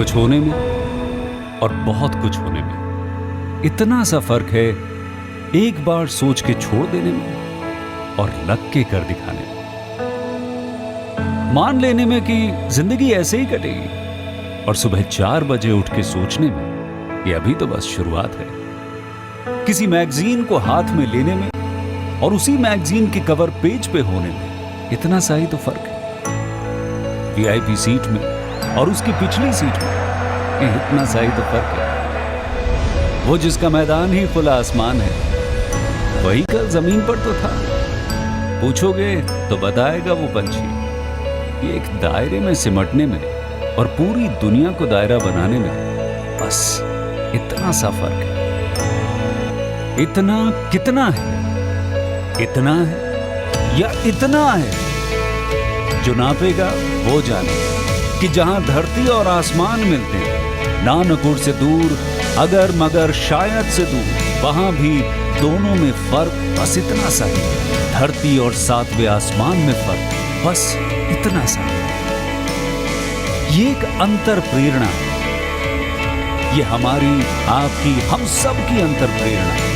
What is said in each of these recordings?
कुछ होने में और बहुत कुछ होने में इतना सा फर्क है, एक बार सोच के छोड़ देने में और लग के कर दिखाने में। मान लेने में कि जिंदगी ऐसे ही कटेगी और सुबह 4 बजे उठ के सोचने में ये अभी तो बस शुरुआत है। किसी मैगजीन को हाथ में लेने में और उसी मैगजीन के कवर पेज पे होने में इतना सा ही तो फर्क है। वीआईपी सीट में और उसकी पिछली सीट में इतना सा ही तो फर्क है। वो जिसका मैदान ही खुला आसमान है, वही कल जमीन पर तो था। पूछोगे तो बताएगा वो पंछी। ये एक दायरे में सिमटने में और पूरी दुनिया को दायरा बनाने में बस इतना सा फर्क है। इतना कितना है? इतना है या इतना है? जो नापेगा वो जाने कि जहां धरती और आसमान मिलते हैं, नानकुर से दूर, अगर मगर शायद से दूर, वहां भी दोनों में फर्क बस इतना सा है। धरती और 7वें आसमान में फर्क बस इतना सा है। ये एक अंतर प्रेरणा है। ये हमारी, आपकी, हम सब की अंतर प्रेरणा है।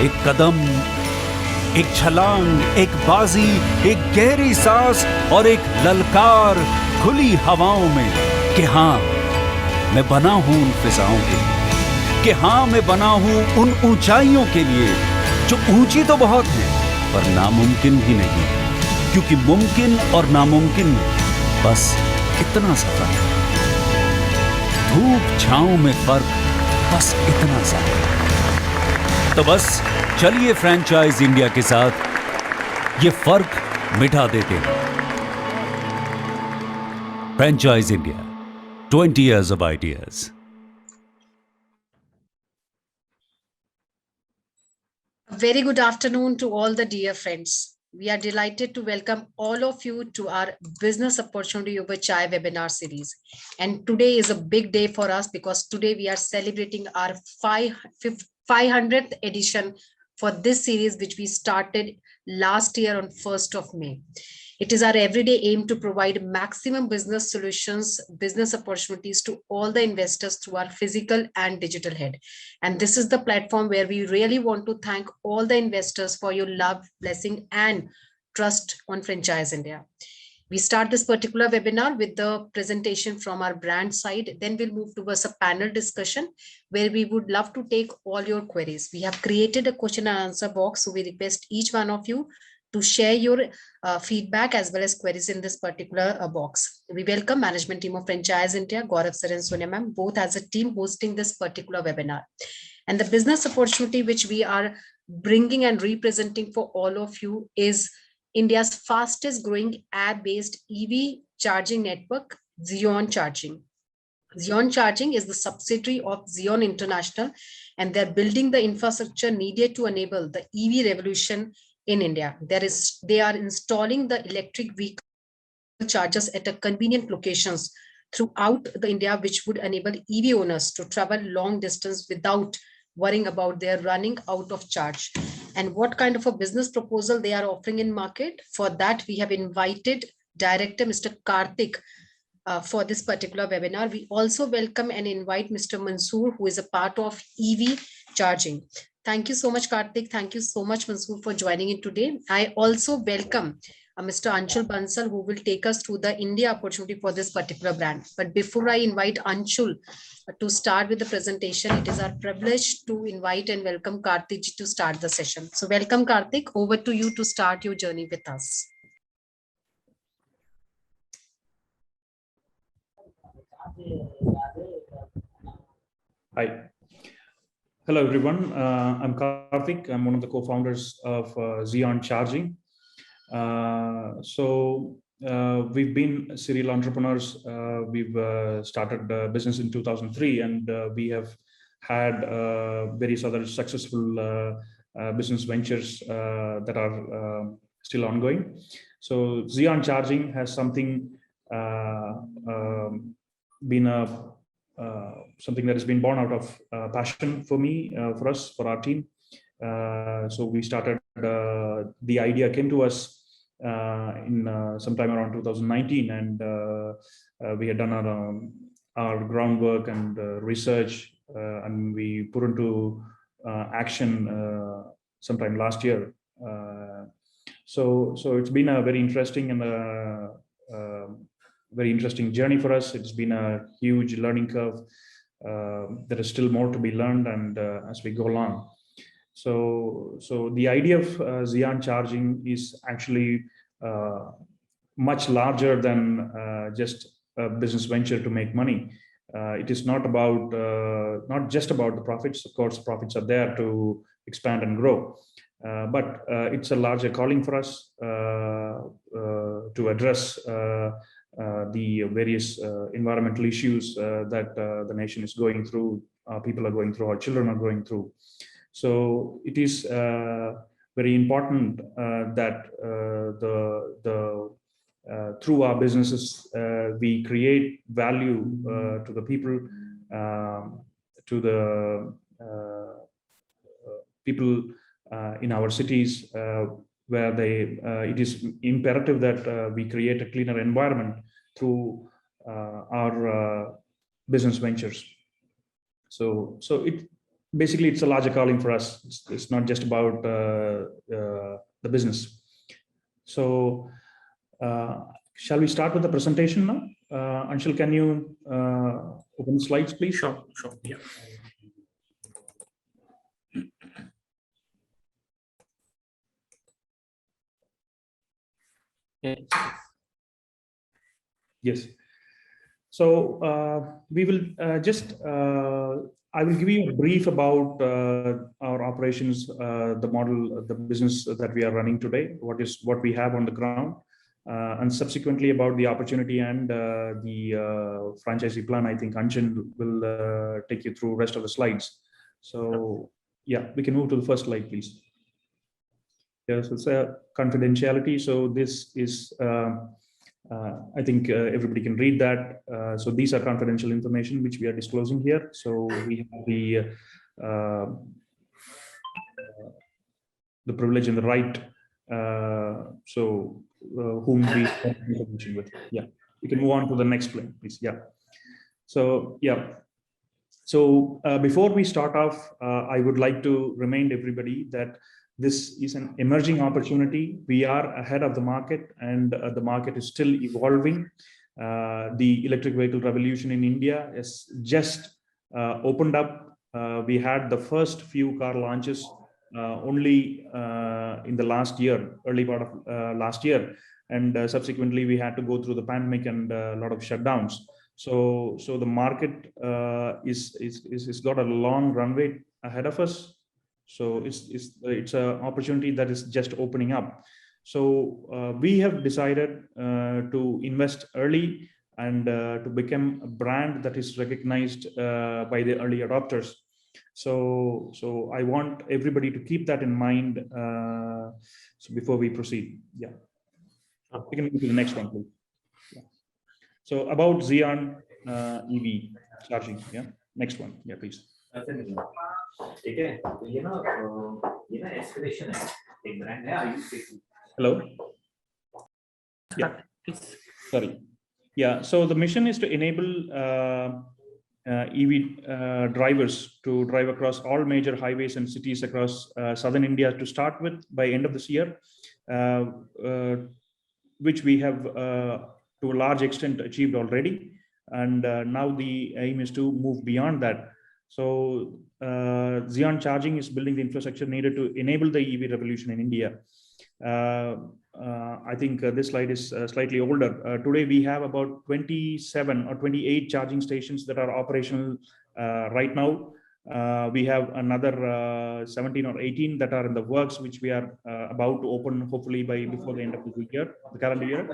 एक कदम, एक छलांग, एक बाजी, एक गहरी सांस और एक ललकार खुली हवाओं में कि हाँ मैं बना हूं उन फिजाओं के लिए, कि हाँ मैं बना हूं उन ऊंचाइयों के लिए जो ऊंची तो बहुत है पर नामुमकिन भी नहीं, क्योंकि मुमकिन और नामुमकिन में बस इतना सा फर्क है। धूप छांव में फर्क बस इतना सा है। तो बस चलिए फ्रेंचाइज इंडिया के साथ ये फर्क मिटा देते हैं। Franchise India, 20 years of ideas. A very good afternoon to all the dear friends. We are delighted to welcome all of you to our Business Opportunity Over Chai webinar series. And today is a big day for us because today we are celebrating our 500th edition for this series, which we started last year on 1st of May. It is our everyday aim to provide maximum business solutions, business opportunities to all the investors through our physical and digital head. And this is the platform where we really want to thank all the investors for your love, blessing, and trust on Franchise India. We start this particular webinar with the presentation from our brand side. Then we'll move towards a panel discussion where we would love to take all your queries. We have created a question and answer box, so we request each one of you to share your feedback as well as queries in this particular box. We welcome management team of Franchise India, Gaurav sir and Sonia ma'am, both as a team hosting this particular webinar. And the business opportunity which we are bringing and representing for all of you is India's fastest growing app-based EV charging network, ZEON Charging. ZEON Charging is the subsidiary of ZEON International, and they're building the infrastructure needed to enable the EV revolution in India. They are installing the electric vehicle chargers at a convenient locations throughout the India, which would enable EV owners to travel long distance without worrying about their running out of charge. And what kind of a business proposal they are offering in market? For that, we have invited Director Mr. Karthik for this particular webinar. We also welcome and invite Mr. Mansoor, who is a part of EV charging. Thank you so much, Karthik. Thank you so much, Mansoor, for joining in today. I also welcome Mr. Anshul Bansal, who will take us through the India opportunity for this particular brand. But before I invite Anshul to start with the presentation, it is our privilege to invite and welcome Karthik ji to start the session. So welcome, Karthik. Over to you to start your journey with us. Hi. Hello, everyone. I'm Karthik. I'm one of the co-founders of ZEON Charging. We've been serial entrepreneurs. We've started business in 2003, and we have had various other successful business ventures that are still ongoing. So ZEON Charging has something something that has been born out of passion for me, for us, for our team. So we started, the idea came to us in sometime around 2019, and we had done our groundwork and research, and we put into action sometime last year. So it's been a very interesting and very interesting journey for us. It's been a huge learning curve. There is still more to be learned, and as we go along. So the idea of ZEON Charging is actually much larger than just a business venture to make money. It is not just about the profits. Of course, profits are there to expand and grow, but it's a larger calling for us to address the various environmental issues that the nation is going through, people are going through, our children are going through. So it is very important that through our businesses, we create value to the people, to the people in our cities, where it is imperative that we create a cleaner environment through our business ventures. So basically it's a larger calling for us. It's not just about the business. So shall we start with the presentation now? Anshul, can you open the slides, please? Sure, yeah. Yes. So we will I will give you a brief about our operations, the model, the business that we are running today, what we have on the ground, and subsequently about the opportunity and the franchisee plan. I think Anshan will take you through the rest of the slides. So yeah, we can move to the first slide, please. Yes, it's a confidentiality. So this is, I think everybody can read that. So these are confidential information which we are disclosing here. So we have the privilege and the right. Whom we share information with. Yeah, we can move on to the next slide, please. Yeah. So yeah. So before we start off, I would like to remind everybody that this is an emerging opportunity. We are ahead of the market, and the market is still evolving. The electric vehicle revolution in India has just opened up. We had the first few car launches only in the last year, early part of last year, and subsequently we had to go through the pandemic and a lot of shutdowns. So the market is got a long runway ahead of us. So it's an opportunity that is just opening up. So we have decided to invest early and to become a brand that is recognized by the early adopters. So I want everybody to keep that in mind. So before we proceed, yeah, we can move to the next one, please. Yeah. So about ZEON EV charging, yeah. Next one, yeah, please. Hello. Yeah. Sorry. Yeah. So the mission is to enable EV drivers to drive across all major highways and cities across southern India to start with by end of this year, which we have to a large extent achieved already. And now the aim is to move beyond that. So ZEON Charging is building the infrastructure needed to enable the EV revolution in India. I think this slide is slightly older. Today we have about 27 or 28 charging stations that are operational right now. We have another 17 or 18 that are in the works, which we are about to open hopefully before the end of the year, the calendar year.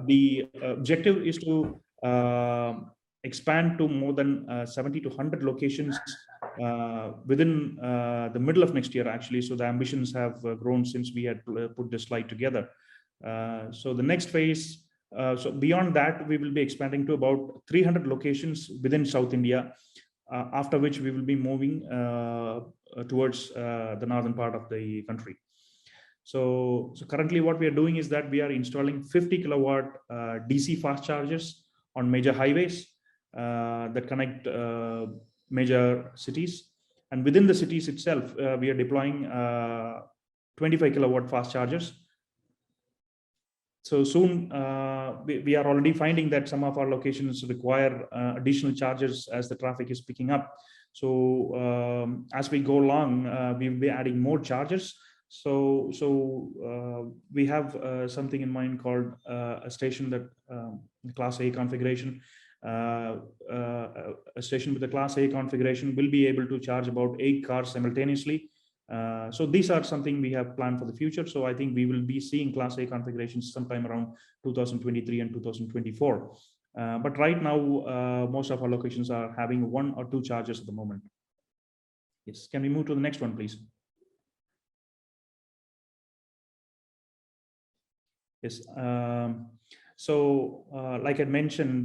The objective is to expand to more than 70 to 100 locations within the middle of next year, actually. So the ambitions have grown since we had put this slide together. So the next phase, so beyond that, we will be expanding to about 300 locations within South India, after which we will be moving towards the northern part of the country. So currently what we are doing is that we are installing 50 kilowatt DC fast chargers on major highways. that connect major cities. And within the cities itself, we are deploying 25 kilowatt fast chargers. So soon, we are already finding that some of our locations require additional chargers as the traffic is picking up. So as we go along, we will be adding more chargers. So we have something in mind called a station that Class A configuration. A station with a Class A configuration will be able to charge about 8 cars simultaneously. So these are something we have planned for the future. So I think we will be seeing Class A configurations sometime around 2023 and 2024. But right now, most of our locations are having 1 or 2 chargers at the moment. Yes, can we move to the next one, please? Yes. Like I mentioned,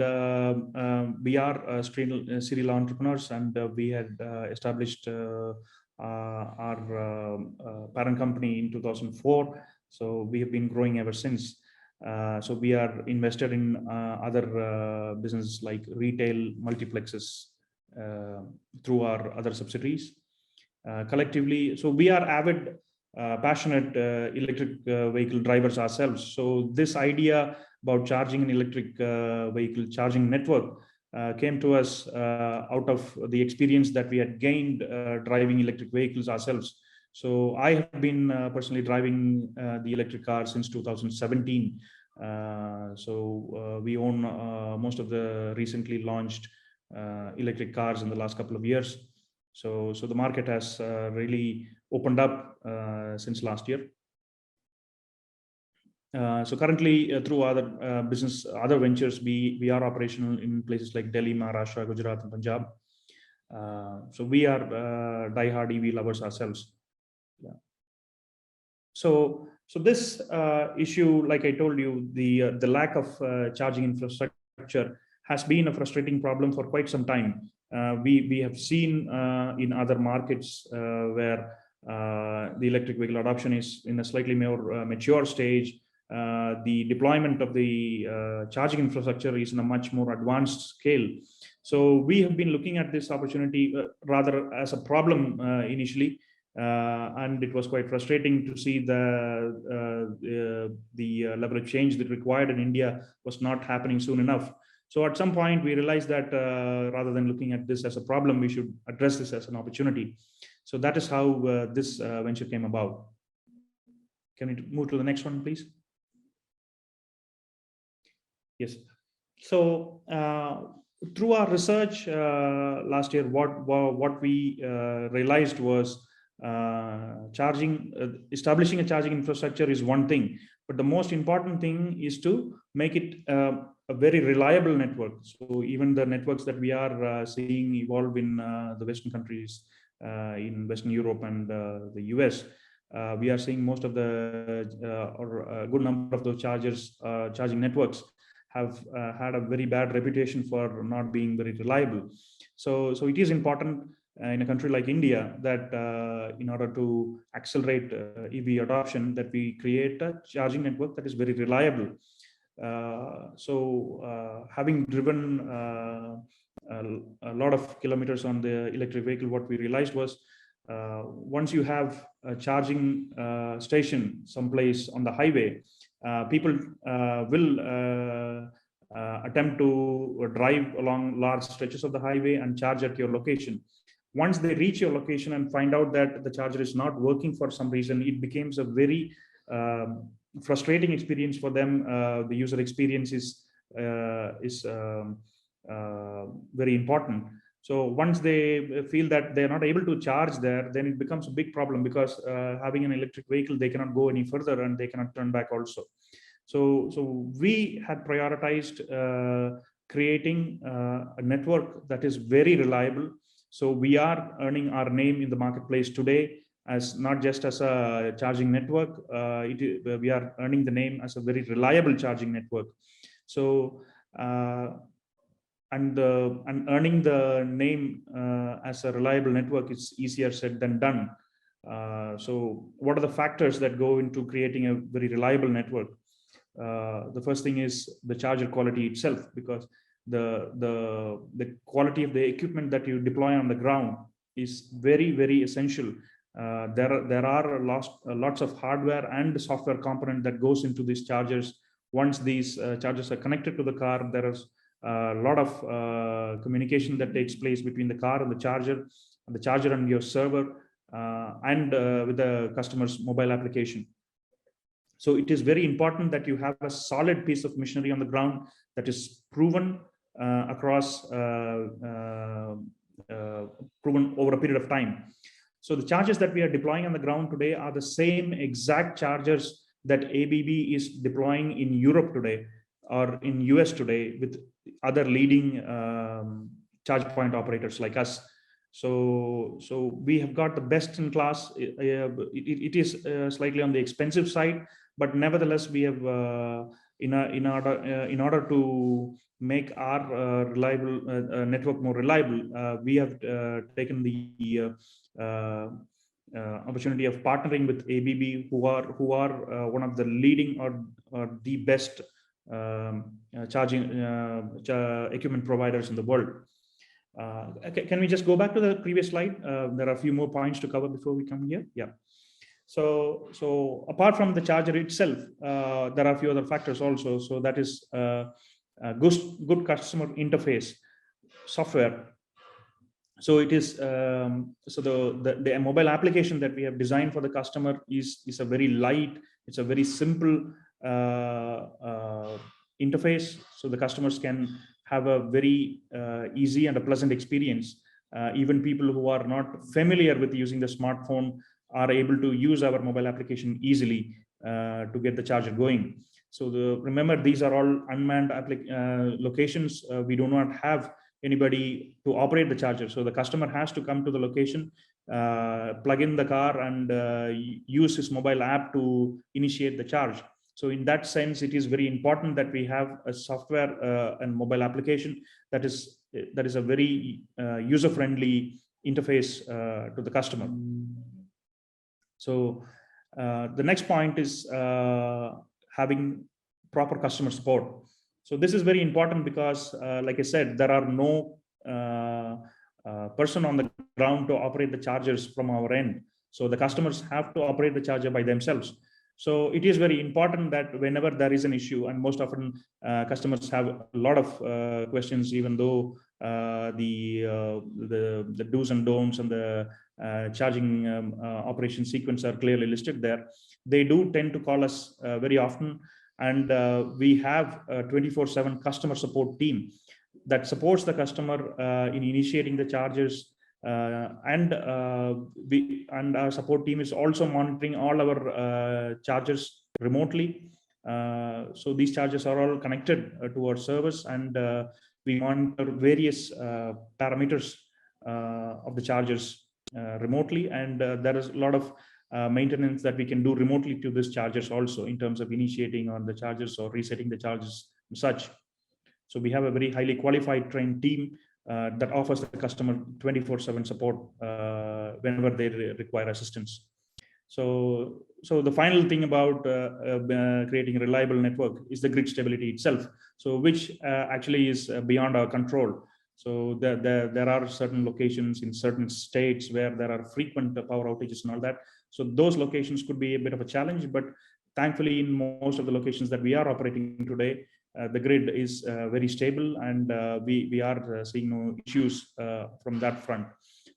we are serial entrepreneurs, and we had established our parent company in 2004. So we have been growing ever since. So we are invested in other businesses like retail multiplexes through our other subsidiaries. Collectively, so we are avid passionate electric vehicle drivers ourselves. So this idea about charging an electric vehicle charging network came to us out of the experience that we had gained driving electric vehicles ourselves. So I have been personally driving the electric car since 2017. We own most of the recently launched electric cars in the last couple of years. So the market has really opened up since last year. So currently, through other ventures, we are operational in places like Delhi, Maharashtra, Gujarat, and Punjab. So we are die-hard EV lovers ourselves. Yeah. So this issue, like I told you, the lack of charging infrastructure has been a frustrating problem for quite some time. We have seen in other markets where the electric vehicle adoption is in a slightly more mature stage. The deployment of the charging infrastructure is in a much more advanced scale. So we have been looking at this opportunity rather as a problem initially, and it was quite frustrating to see the level of change that required in India was not happening soon enough. So at some point, we realized that rather than looking at this as a problem, we should address this as an opportunity. So that is how this venture came about. Can we move to the next one, please? Yes. So through our research last year, what we realized was establishing a charging infrastructure is one thing, but the most important thing is to make it a very reliable network. So even the networks that we are seeing evolve in the Western countries, in Western Europe and the US, we are seeing most of the or a good number of those charging networks have had a very bad reputation for not being very reliable. So it is important in a country like India that in order to accelerate EV adoption, that we create a charging network that is very reliable. Having driven a lot of kilometers on the electric vehicle, what we realized was once you have a charging station someplace on the highway, people will attempt to drive along large stretches of the highway and charge at your location. Once they reach your location and find out that the charger is not working for some reason, it becomes a very frustrating experience for them. The user experience is very important. So once they feel that they're not able to charge there, then it becomes a big problem, because having an electric vehicle, they cannot go any further and they cannot turn back also. So we had prioritized creating a network that is very reliable. So we are earning our name in the marketplace today as not just as a charging network. We are earning the name as a very reliable charging network. So and earning the name as a reliable network is easier said than done. So what are the factors that go into creating a very reliable network? The first thing is the charger quality itself, because the quality of the equipment that you deploy on the ground is very, very essential. There are lots of hardware and software component that goes into these chargers. Once these chargers are connected to the car, there is a lot of communication that takes place between the car and the charger and your server, and with the customer's mobile application. So it is very important that you have a solid piece of machinery on the ground that is proven across proven over a period of time. So the chargers that we are deploying on the ground today are the same exact chargers that ABB is deploying in Europe today or in US today with other leading charge point operators like us. So we have got the best in class. It is slightly on the expensive side, but nevertheless we have in order to make our reliable network more reliable, we have taken the opportunity of partnering with ABB, who are one of the leading or the best charging equipment providers in the world. Can we just go back to the previous slide? There are a few more points to cover before we come here. Yeah. So apart from the charger itself, there are a few other factors also. So that is good customer interface software. So it is so the mobile application that we have designed for the customer is a very light. It's a very simple interface, so the customers can have a very easy and a pleasant experience. Even people who are not familiar with using the smartphone are able to use our mobile application easily to get the charger going. So remember, these are all unmanned locations. We do not have anybody to operate the charger. So the customer has to come to the location, plug in the car, and use his mobile app to initiate the charge. So in that sense, it is very important that we have a software and mobile application that is a very user-friendly interface to the customer. So the next point is having proper customer support. So this is very important because, like I said, there are no person on the ground to operate the chargers from our end. So the customers have to operate the charger by themselves. So it is very important that whenever there is an issue, and most often customers have a lot of questions, even though the do's and don'ts and the charging operation sequence are clearly listed there, they do tend to call us very often. And we have a 24/7 customer support team that supports the customer in initiating the chargers. And our support team is also monitoring all our chargers remotely. So these chargers are all connected to our service, and we monitor various parameters of the chargers remotely. And there is a lot of maintenance that we can do remotely to these chargers also, in terms of initiating on the chargers or resetting the chargers and such. So we have a very highly qualified trained team that offers the customer 24/7 support whenever they require assistance. So the final thing about creating a reliable network is the grid stability itself. So which actually is beyond our control. So there are certain locations in certain states where there are frequent power outages and all that. So those locations could be a bit of a challenge, but thankfully in most of the locations that we are operating today, the grid is very stable, and we are seeing no issues from that front.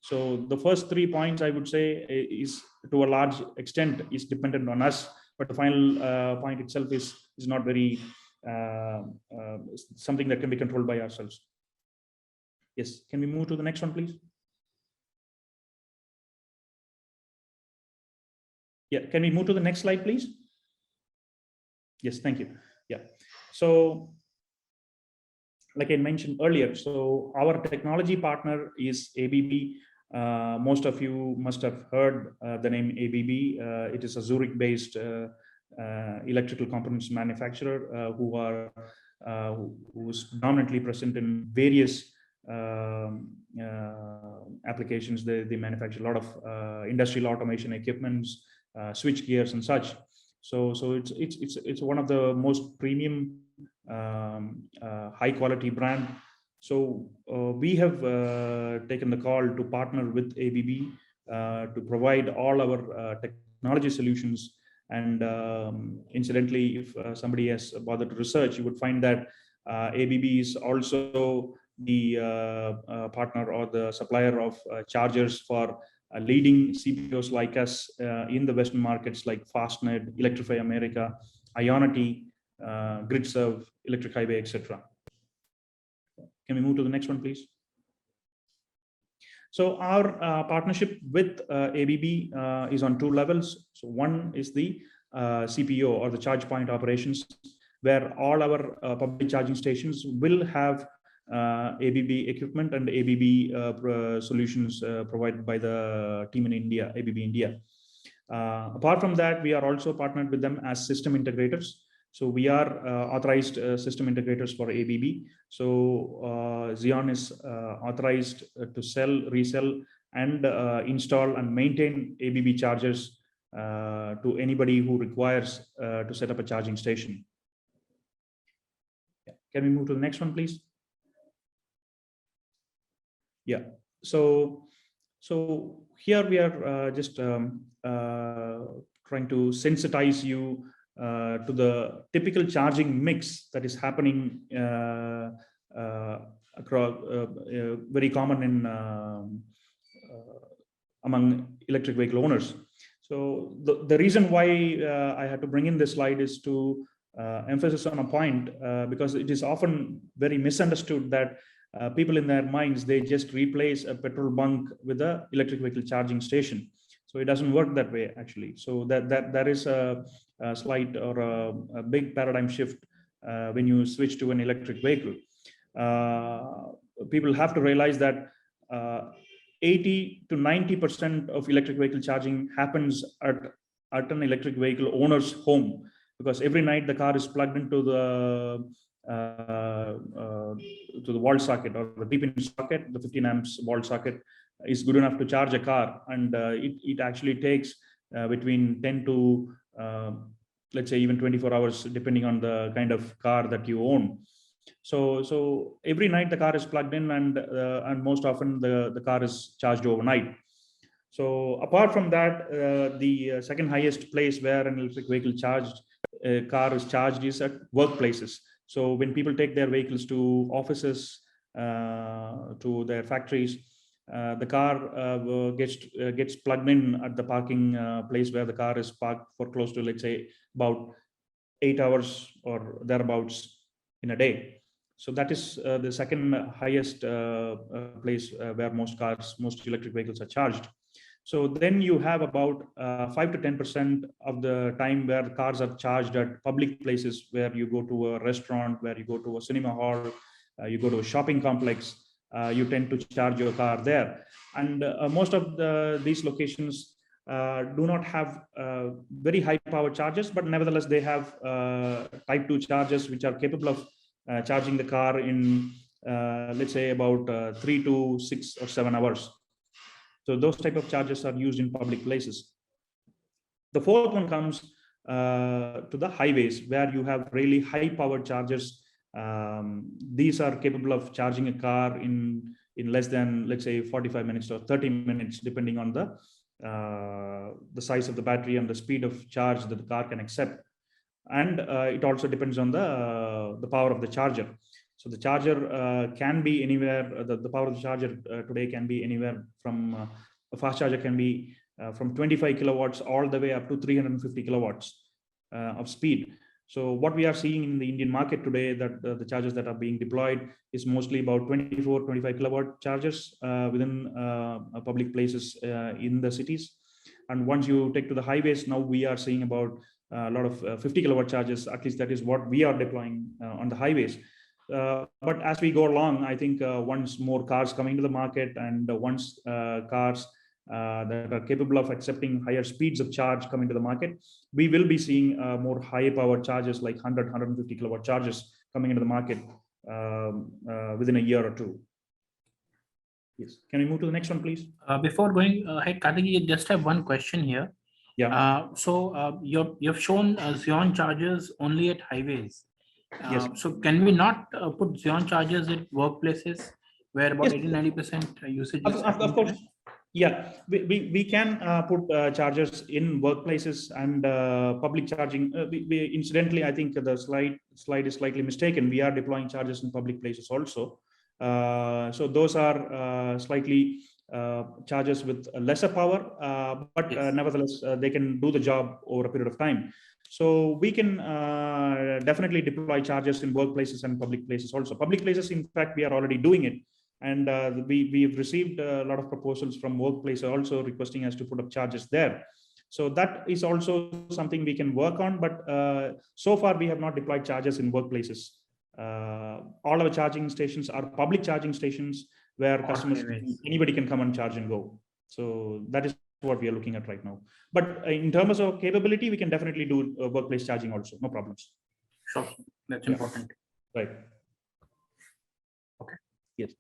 So the first 3 points, I would say, is to a large extent is dependent on us, but the final point itself is not very something that can be controlled by ourselves. Yes, can we move to the next one, please? Yeah, can we move to the next slide, please? Yes, thank you. Yeah, so like I mentioned earlier, so our technology partner is ABB. Most of you must have heard the name ABB. It is a Zurich-based electrical components manufacturer who's dominantly present in various applications. They manufacture a lot of industrial automation equipments, switch gears and such. So it's one of the most premium, high quality brand. So we have taken the call to partner with ABB to provide all our technology solutions. And incidentally, if somebody has bothered to research, you would find that ABB is also the partner or the supplier of chargers for leading CPOs like us in the Western markets like Fastnet, Electrify America, Ionity, GridServe, Electric Highway, etc. Can we move to the next one, please? So our partnership with ABB is on two levels. So one is the CPO, or the charge point operations, where all our public charging stations will have ABB equipment and ABB solutions provided by the team in India, ABB India. Apart from that, we are also partnered with them as system integrators. So we are authorized system integrators for ABB. So ZEON is authorized to sell, resell, and install and maintain ABB chargers to anybody who requires to set up a charging station. Yeah. Can we move to the next one, please? Yeah. So here we are just trying to sensitize you to the typical charging mix that is happening across, very common in among electric vehicle owners. So the reason why I had to bring in this slide is to emphasize on a point, because it is often very misunderstood that people in their minds, they just replace a petrol bunk with a electric vehicle charging station. So it doesn't work that way, actually. So that is a slight or a big paradigm shift when you switch to an electric vehicle. People have to realize that 80 to 90% of electric vehicle charging happens at an electric vehicle owner's home, because every night the car is plugged into the wall socket or the deep-in socket. The 15 amps wall socket is good enough to charge a car, and it actually takes between 10 to let's say even 24 hours, depending on the kind of car that you own. So every night the car is plugged in, and most often the car is charged overnight. So apart from that, the second highest place where an electric vehicle car is charged is at workplaces. So when people take their vehicles to offices, to their factories, the car gets plugged in at the parking place where the car is parked for close to, let's say, about 8 hours or thereabouts in a day. So that is the second highest place where most electric vehicles are charged. So then you have about 5 to 10% of the time where cars are charged at public places, where you go to a restaurant, where you go to a cinema hall, you go to a shopping complex, you tend to charge your car there. And most of these locations do not have very high power chargers, but nevertheless they have type 2 chargers which are capable of charging the car in let's say about 3 to 6 or 7 hours. So those type of chargers are used in public places. The fourth one comes to the highways, where you have really high power chargers. These are capable of charging a car in less than, let's say, 45 minutes or 30 minutes, depending on the size of the battery and the speed of charge that the car can accept. And it also depends on the power of the charger. So the charger can be anywhere. The power of the charger today can be anywhere from a fast charger can be from 25 kilowatts all the way up to 350 kilowatts of speed. So what we are seeing in the Indian market today, that the chargers that are being deployed is mostly about 25 kilowatt chargers within public places in the cities. And once you take to the highways, now we are seeing about a lot of 50 kilowatt chargers. At least that is what we are deploying on the highways. But as we go along, I think once more cars come into the market, and once cars that are capable of accepting higher speeds of charge come into the market, we will be seeing more high power chargers like 150 kilowatt chargers coming into the market within a year or two. Yes. Can we move to the next one, please? Before going ahead, Karthik, you just have one question here. Yeah. You've shown ZEON chargers only at highways. Yes. So can we not put ZEON chargers at workplaces where about Yes. 80-90% usage is Of happening course. today? Yeah, we can put chargers in workplaces and public charging. Incidentally, I think the slide is slightly mistaken. We are deploying chargers in public places also. So those are slightly chargers with lesser power, but Yes. nevertheless, they can do the job over a period of time. So we can definitely deploy chargers in workplaces and public places also. Public places, in fact, we are already doing it. And we've received a lot of proposals from workplace also requesting us to put up charges there. So that is also something we can work on. But so far, we have not deployed chargers in workplaces. All our charging stations are public charging stations where customers, anybody can come and charge and go. So that is what we are looking at right now. But in terms of capability, we can definitely do workplace charging also. No problems. Sure, that's important. Right. Okay. Yes.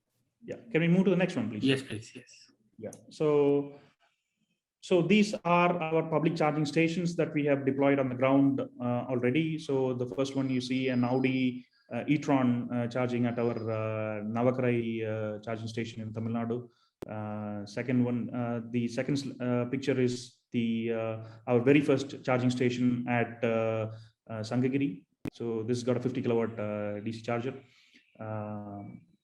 Yeah. Can we move to the next one, please? Yes, please. Yes. Yeah. So these are our public charging stations that we have deployed on the ground already. So the first one you see an Audi e-tron charging at our Navakarai charging station in Tamil Nadu. Second one, the second picture is the our very first charging station at Sangagiri. So this has got a 50 kilowatt DC charger.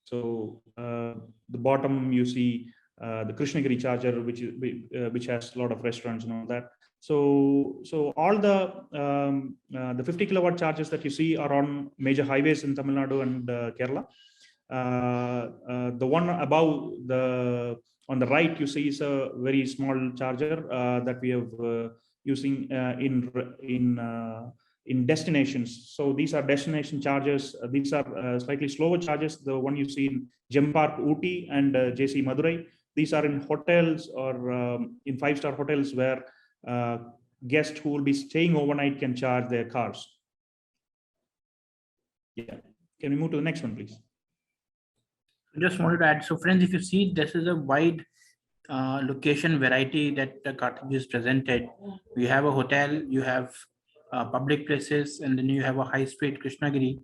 So the bottom you see the Krishnagiri charger, which has a lot of restaurants and all that. So all the 50 kilowatt chargers that you see are on major highways in Tamil Nadu and Kerala. The one above on the right you see is a very small charger that we have using in destinations. So these are destination chargers. These are slightly slower chargers. The one you see in Gem Park, Ooty, and JC Madurai. These are in hotels or in 5-star hotels where guests who will be staying overnight can charge their cars. Yeah. Can we move to the next one, please? I just wanted to add. So friends, if you see, this is a wide location variety that the cartridge is presented. You have a hotel, you have public places, and then you have a high street Krishnagiri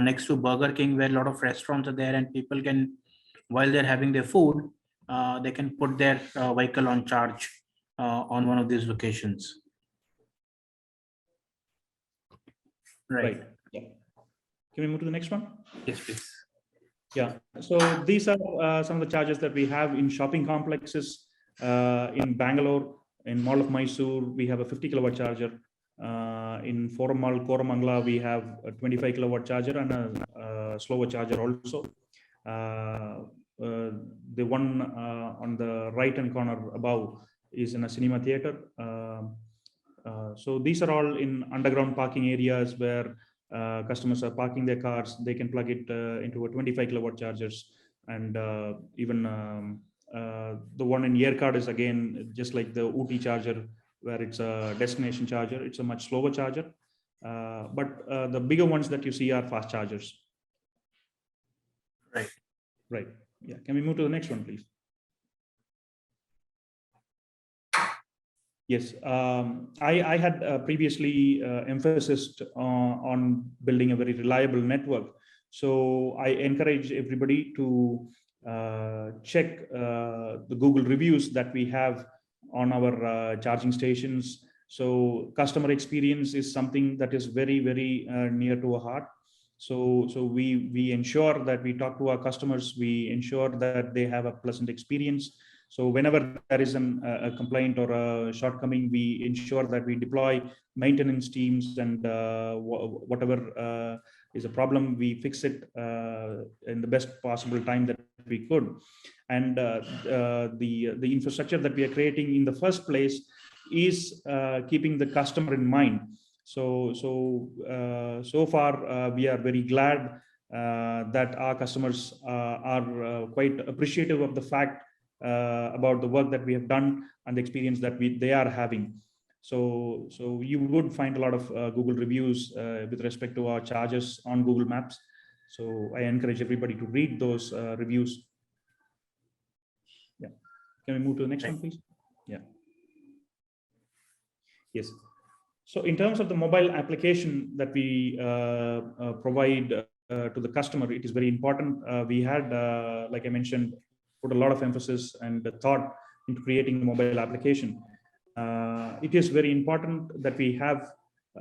next to Burger King, where a lot of restaurants are there, and people can, while they're having their food, they can put their vehicle on charge on one of these locations. Right. Yeah. Can we move to the next one? Yes, please. Yeah. So these are some of the chargers that we have in shopping complexes in Bangalore, in Mall of Mysore. We have a 50 kilowatt charger. In Forum Mall, Koramangala, we have a 25 kilowatt charger and a slower charger also. The one on the right hand corner above is in a cinema theater. So these are all in underground parking areas where customers are parking their cars. They can plug it into a 25 kilowatt chargers. And even the one in Yerkad is again just like the Ooty charger, where it's a destination charger. It's a much slower charger. But the bigger ones that you see are fast chargers. Right. Right. Yeah. Can we move to the next one, please? Yes. I had previously emphasized on building a very reliable network. So I encourage everybody to check the Google reviews that we have on our charging stations. So customer experience is something that is very, very near to our heart. So we ensure that we talk to our customers. We ensure that they have a pleasant experience. So whenever there is a complaint or a shortcoming, we ensure that we deploy maintenance teams, and whatever is a problem, we fix it in the best possible time that we could. And the infrastructure that we are creating in the first place is keeping the customer in mind. So far, we are very glad that our customers are quite appreciative of the fact about the work that we have done and the experience that they are having. So you would find a lot of Google reviews with respect to our chargers on Google Maps. So I encourage everybody to read those reviews. Yeah. Can we move to the next one, please? Yeah. Yes. So in terms of the mobile application that we provide to the customer, it is very important. We had, like I mentioned, put a lot of emphasis and thought into creating the mobile application. It is very important that we have,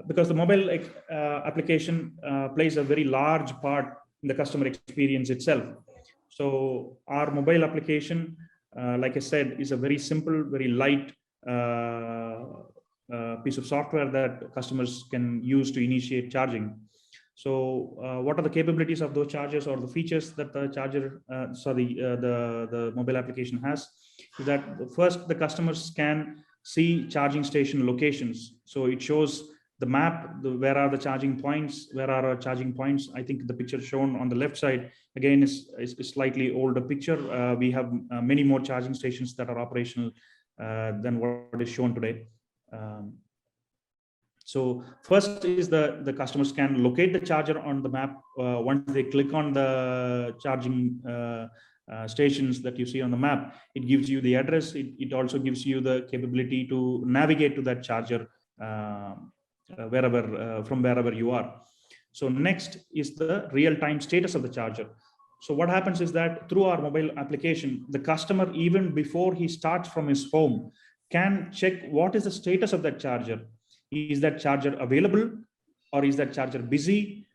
because the mobile application plays a very large part in the customer experience itself. So our mobile application, like I said, is a very simple, very light piece of software that customers can use to initiate charging. So what are the capabilities of those chargers, or the features that the charger, the mobile application has, is that first the customers can see charging station locations. So it shows the map, where are the charging points, where are our charging points. I think the picture shown on the left side, again, is slightly older picture. We have many more charging stations that are operational than what is shown today. So first is the customers can locate the charger on the map. Once they click on the charging stations that you see on the map, it gives you the address. It also gives you the capability to navigate to that charger from wherever you are. So next is the real-time status of the charger. So what happens is that through our mobile application, the customer, even before he starts from his home, can check what is the status of that charger. Is that charger available, or is that charger busy?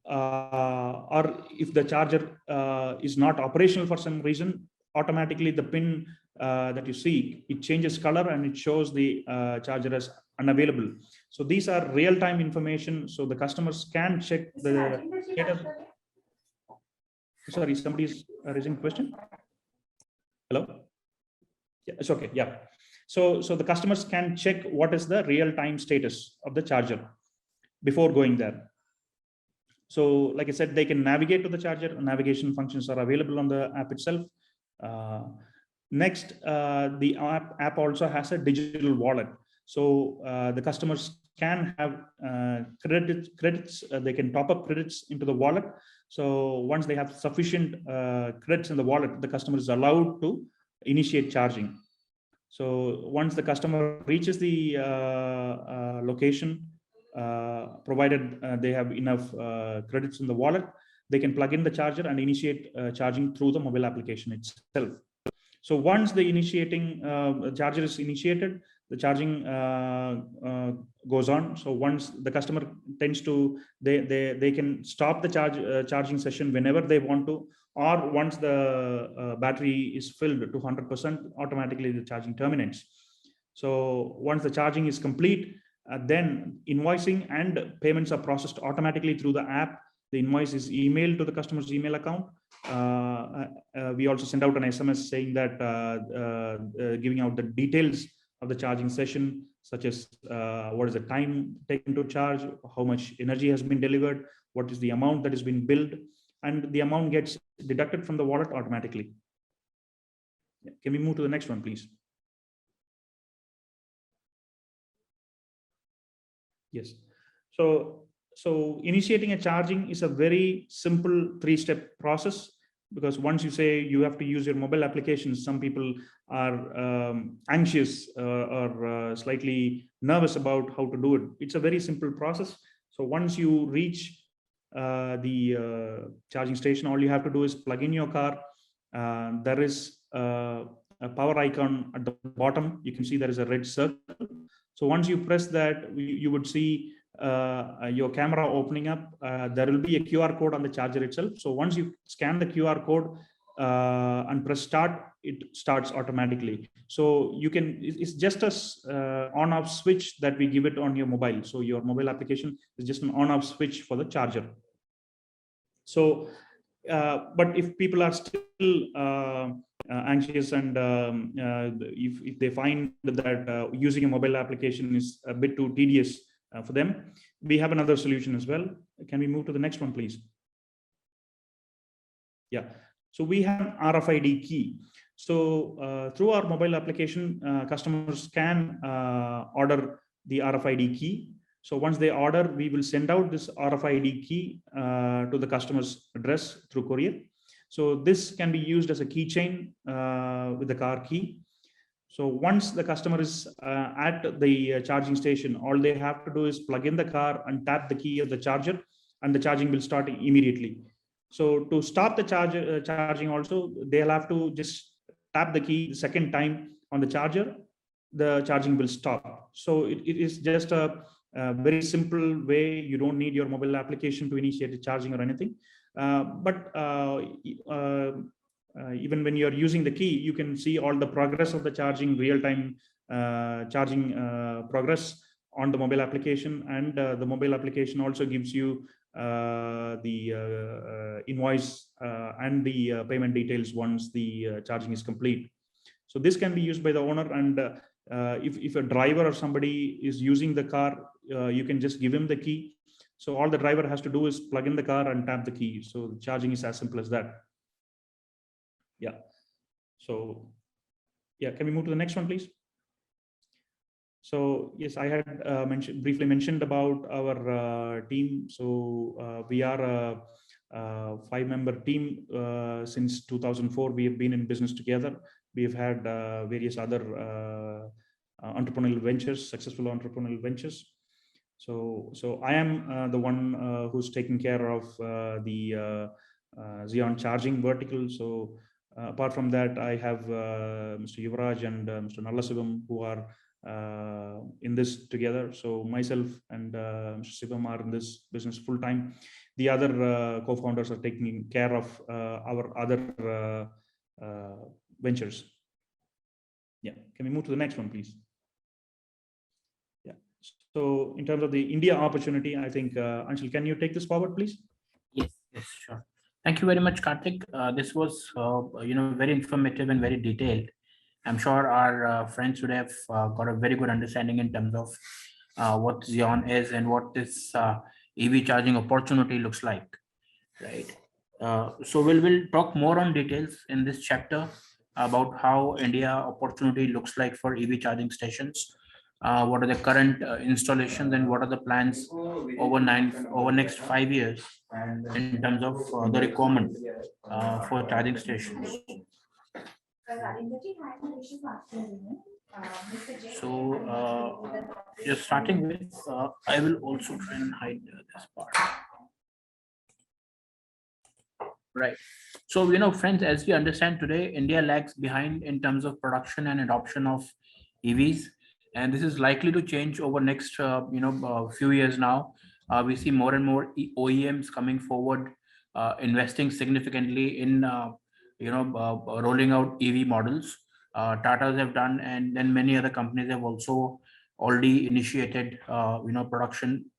Or if the charger is not operational for some reason, automatically the pin that you see, it changes color and it shows the charger as unavailable. So these are real-time information. So the customers can check the status. Sorry, somebody's raising a question. Hello? Yeah, it's okay. Yeah. So the customers can check what is the real-time status of the charger before going there. So like I said, they can navigate to the charger. Navigation functions are available on the app itself. Next, the app also has a digital wallet. So the customers can have credits. They can top up credits into the wallet. So once they have sufficient credits in the wallet, the customer is allowed to initiate charging. So once the customer reaches the location, provided they have enough credits in the wallet, they can plug in the charger and initiate charging through the mobile application itself. So once the charger is initiated, the charging goes on. So once the customer tends to, they can stop the charging session whenever they want to, or once the battery is filled to 100%, automatically the charging terminates. So once the charging is complete, then invoicing and payments are processed automatically through the app. The invoice is emailed to the customer's email account. We also send out an SMS saying that, giving out the details of the charging session, such as what is the time taken to charge, how much energy has been delivered, what is the amount that has been billed, and the amount gets deducted from the wallet automatically. Can we move to the next one, please? Yes. So initiating a charging is a very simple 3-step process, because once you say you have to use your mobile application, some people are anxious or slightly nervous about how to do it. It's a very simple process. So once you reach the charging station, all you have to do is plug in your car. There is a power icon at the bottom. You can see there is a red circle. So once you press that, you would see your camera opening up. There will be a QR code on the charger itself. So once you scan the QR code and press start, it starts automatically. So you can, it's just a on-off switch that we give it on your mobile. So your mobile application is just an on-off switch for the charger. So, but if people are still anxious and if they find that using a mobile application is a bit too tedious for them, we have another solution as well. Can we move to the next one, please? Yeah. So we have RFID key. So through our mobile application, customers can order the RFID key. So once they order, we will send out this RFID key to the customer's address through courier. So this can be used as a keychain with the car key. So once the customer is at the charging station, all they have to do is plug in the car and tap the key of the charger, and the charging will start immediately. So to stop the charging also, they'll have to just tap the key the second time on the charger, the charging will stop. So it is just a very simple way. You don't need your mobile application to initiate the charging or anything. Even when you're using the key, you can see all the progress of the charging, real-time charging progress on the mobile application. And the mobile application also gives you the invoice and the payment details once the charging is complete. So this can be used by the owner. And if a driver or somebody is using the car, you can just give him the key. So all the driver has to do is plug in the car and tap the key. So the charging is as simple as that. Yeah. So yeah, can we move to the next one, please? So yes, I had briefly mentioned about our team. So we are a 5-member team. Since 2004, we have been in business together. We have had various other entrepreneurial ventures, successful entrepreneurial ventures. So I am the one who's taking care of the ZEON Charging vertical. So apart from that, I have Mr. Yuvraj and Mr. Nallasivam, who are in this together. So myself and Mr. Sivam are in this business full time. The other co-founders are taking care of our other ventures. Yeah, can we move to the next one, please? Yeah. So in terms of the India opportunity, I think Anshul, can you take this forward, please? Yes, sure. Thank you very much, Karthik. This was, very informative and very detailed. I'm sure our friends would have got a very good understanding in terms of what ZEON is and what this EV charging opportunity looks like, right? So we'll talk more on details in this chapter about how India opportunity looks like for EV charging stations. What are the current installations and what are the plans over next 5 years in terms of the requirement for charging stations. So just starting with, I will also try and hide this part. Right. So, friends, as we understand today, India lags behind in terms of production and adoption of EVs. And this is likely to change over next, few years now. We see more and more OEMs coming forward, investing significantly in, rolling out EV models. Tata's have done, and then many other companies have also already initiated, production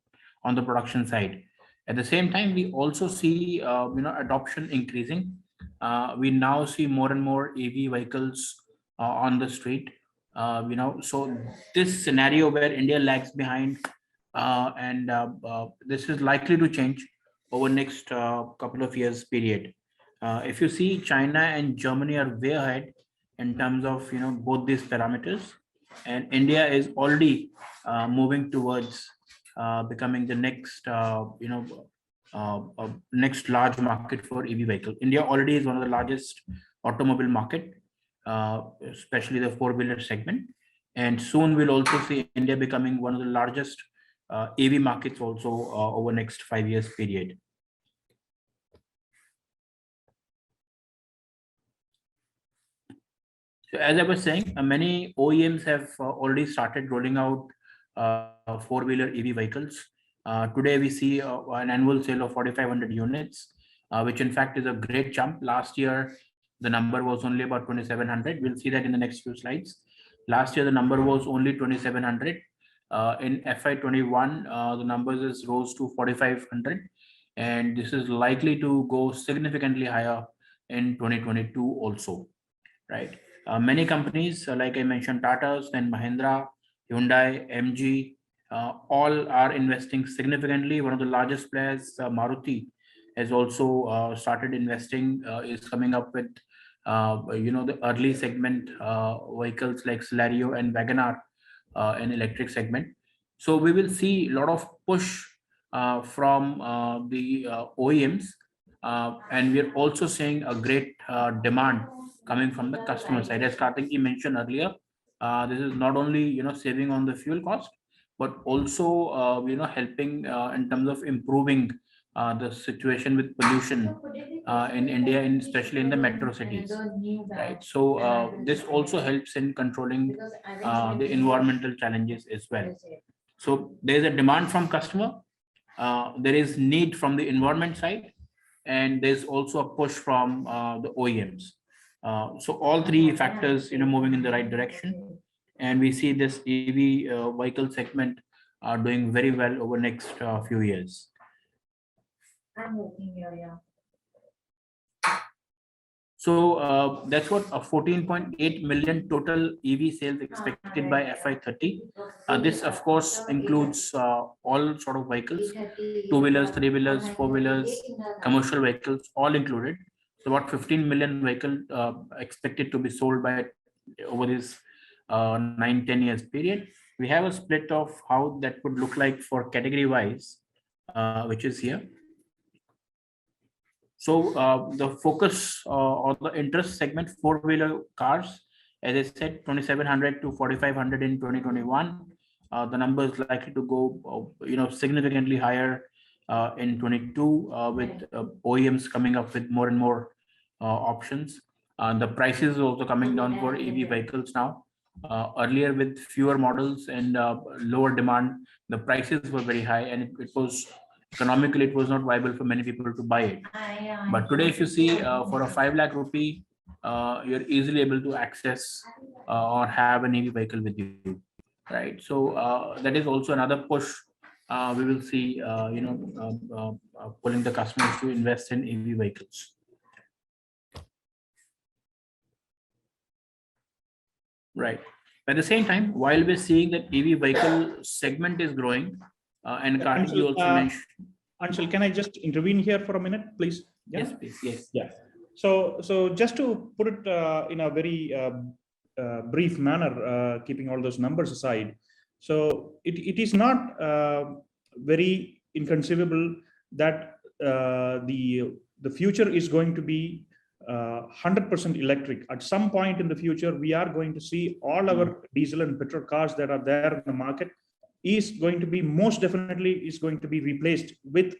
on the production side. At the same time, we also see, adoption increasing. We now see more and more EV vehicles on the street. So this scenario where India lags behind, and this is likely to change over next couple of years period. If you see, China and Germany are way ahead in terms of both these parameters, and India is already moving towards becoming the next next large market for EV vehicle. India already is one of the largest automobile market, especially the 4-wheeler segment, and soon we'll also see India becoming one of the largest EV markets also over next 5 years period. So as I was saying, many OEMs have already started rolling out 4-wheeler EV vehicles. Today we see an annual sale of 4,500 units, which in fact is a great jump. Last year, the number was only about 2,700. We'll see that in the next few slides. Last year, the number was only 2,700. In FY21, the numbers rose to 4,500. And this is likely to go significantly higher in 2022 also, right? Many companies, like I mentioned, Tata's, then Mahindra, Hyundai, MG, all are investing significantly. One of the largest players, Maruti, has also started investing, is coming up with, the early segment vehicles like Celerio and Wagoner in electric segment. So we will see a lot of push from the OEMs, and we're also seeing a great demand coming from the customer side. As Karthik mentioned earlier, This is not only, saving on the fuel cost, but also, helping in terms of improving the situation with pollution in India, and especially in the metro cities, right? So this also helps in controlling the environmental challenges as well. So there is a demand from customer, there is need from the environment side, and there's also a push from the OEMs. So all three factors, moving in the right direction, and we see this EV vehicle segment doing very well over next few years. So that's what, 14.8 million total EV sales expected by FY30. This of course includes all sort of vehicles, two-wheelers, three-wheelers, four-wheelers, commercial vehicles, all included. So about 15 million vehicle expected to be sold by over this 9-10 years period. We have a split of how that would look like for category wise, which is here. So the focus or the interest segment, four-wheeler cars, as I said, 2,700 to 4,500 in 2021. The number is likely to go, significantly higher in 22 with OEMs coming up with more and more options. The prices are also coming down for EV vehicles now. Earlier, with fewer models and lower demand, the prices were very high, and it was economically, it was not viable for many people to buy it. But today, if you see, for a 5 lakh rupee, you're easily able to access or have an EV vehicle with you, right? So that is also another push. We will see, pulling the customers to invest in EV vehicles. Right. At the same time, while we're seeing that EV vehicle segment is growing, and Karthik, you also mentioned. Anshul, can I just intervene here for a minute, please? Yeah? Yes, please. Yes. Yeah. So just to put it in a very brief manner, keeping all those numbers aside, so it is not very inconceivable that the future is going to be 100% electric. At some point in the future, we are going to see all our diesel and petrol cars that are there in the market is going to be most definitely is going to be replaced with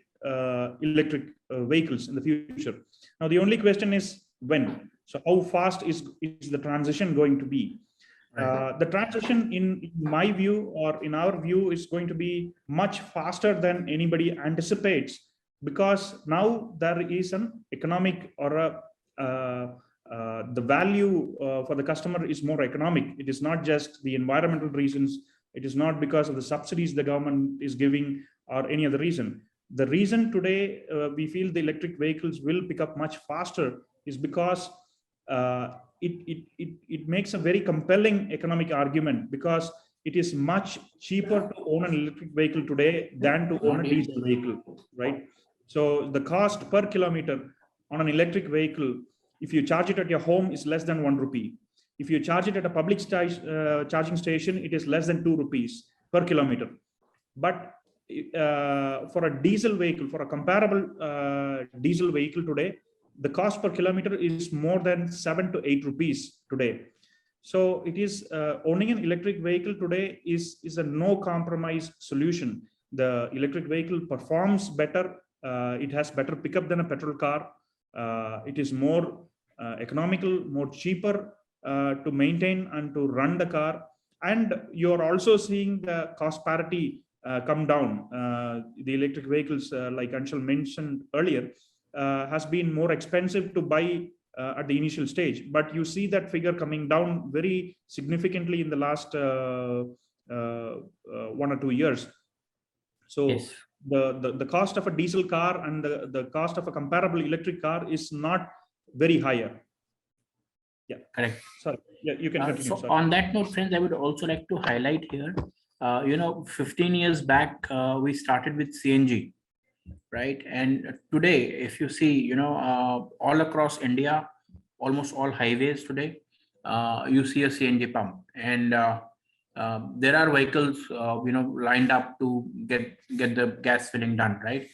electric vehicles in the future. Now, the only question is when. So how fast is the transition going to be? The transition, in my view or in our view, is going to be much faster than anybody anticipates, because now there is an economic or the value for the customer is more economic. It is not just the environmental reasons. It is not because of the subsidies the government is giving or any other reason. The reason today we feel the electric vehicles will pick up much faster is because it makes a very compelling economic argument, because it is much cheaper to own an electric vehicle today than to own a diesel vehicle, right? So the cost per kilometer on an electric vehicle, if you charge it at your home, is less than 1 rupee. If you charge it at a public charging station, it is less than 2 rupees per kilometer. But for a diesel vehicle, for a comparable diesel vehicle today, the cost per kilometer is more than 7 to 8 rupees today. So it is owning an electric vehicle today is a no compromise solution. The electric vehicle performs better. It has better pickup than a petrol car. It is more economical, more cheaper to maintain and to run the car. And you're also seeing the cost parity come down. The electric vehicles, like Anshul mentioned earlier, has been more expensive to buy at the initial stage, but you see that figure coming down very significantly in the last 1 or 2 years. So yes, the cost of a diesel car and the cost of a comparable electric car is not very higher. Yeah, correct. Sorry, yeah, you can continue. So on that note, friends, I would also like to highlight here, 15 years back, we started with CNG, right? And today, if you see, all across India, almost all highways today, you see a CNG pump, and there are vehicles, lined up to get the gas filling done, right?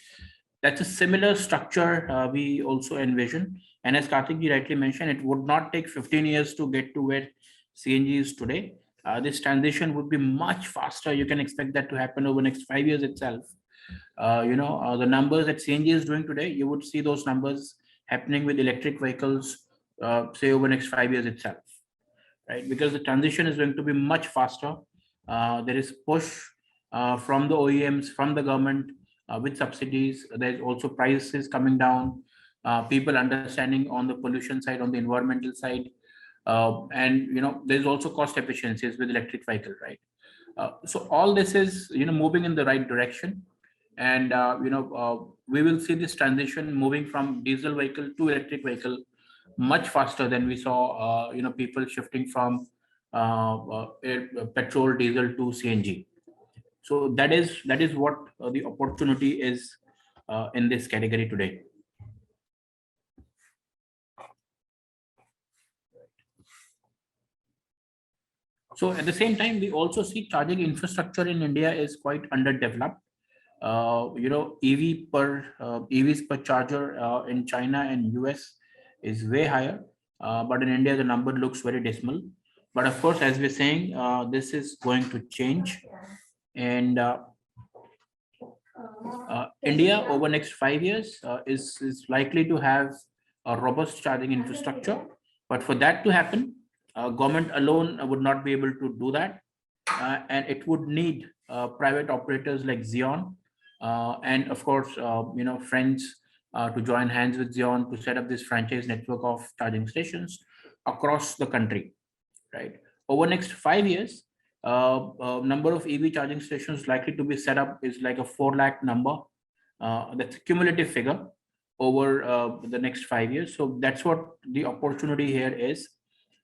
That's a similar structure we also envision. And as Karthik ji rightly mentioned, it would not take 15 years to get to where CNG is today. this transition would be much faster. You can expect that to happen over the next 5 years itself. The numbers that CNG is doing today, you would see those numbers happening with electric vehicles, say over the next 5 years itself, right? Because the transition is going to be much faster. There is push from the OEMs, from the government with subsidies. There's also prices coming down, people understanding on the pollution side, on the environmental side. And there's also cost efficiencies with electric vehicle, right? So all this is moving in the right direction, and we will see this transition moving from diesel vehicle to electric vehicle much faster than we saw people shifting from petrol, diesel to CNG. So that is what the opportunity is in this category today. So at the same time, we also see charging infrastructure in India is quite underdeveloped. EVs per charger in China and US is way higher, but in India the number looks very dismal. But of course, as we're saying, this is going to change, and India over next 5 years is likely to have a robust charging infrastructure. But for that to happen, government alone would not be able to do that, and it would need private operators like ZEON, and of course, friends to join hands with ZEON to set up this franchise network of charging stations across the country, right? Over next 5 years, number of EV charging stations likely to be set up is like a 4 lakh number. That's a cumulative figure over the next 5 years. So that's what the opportunity here is.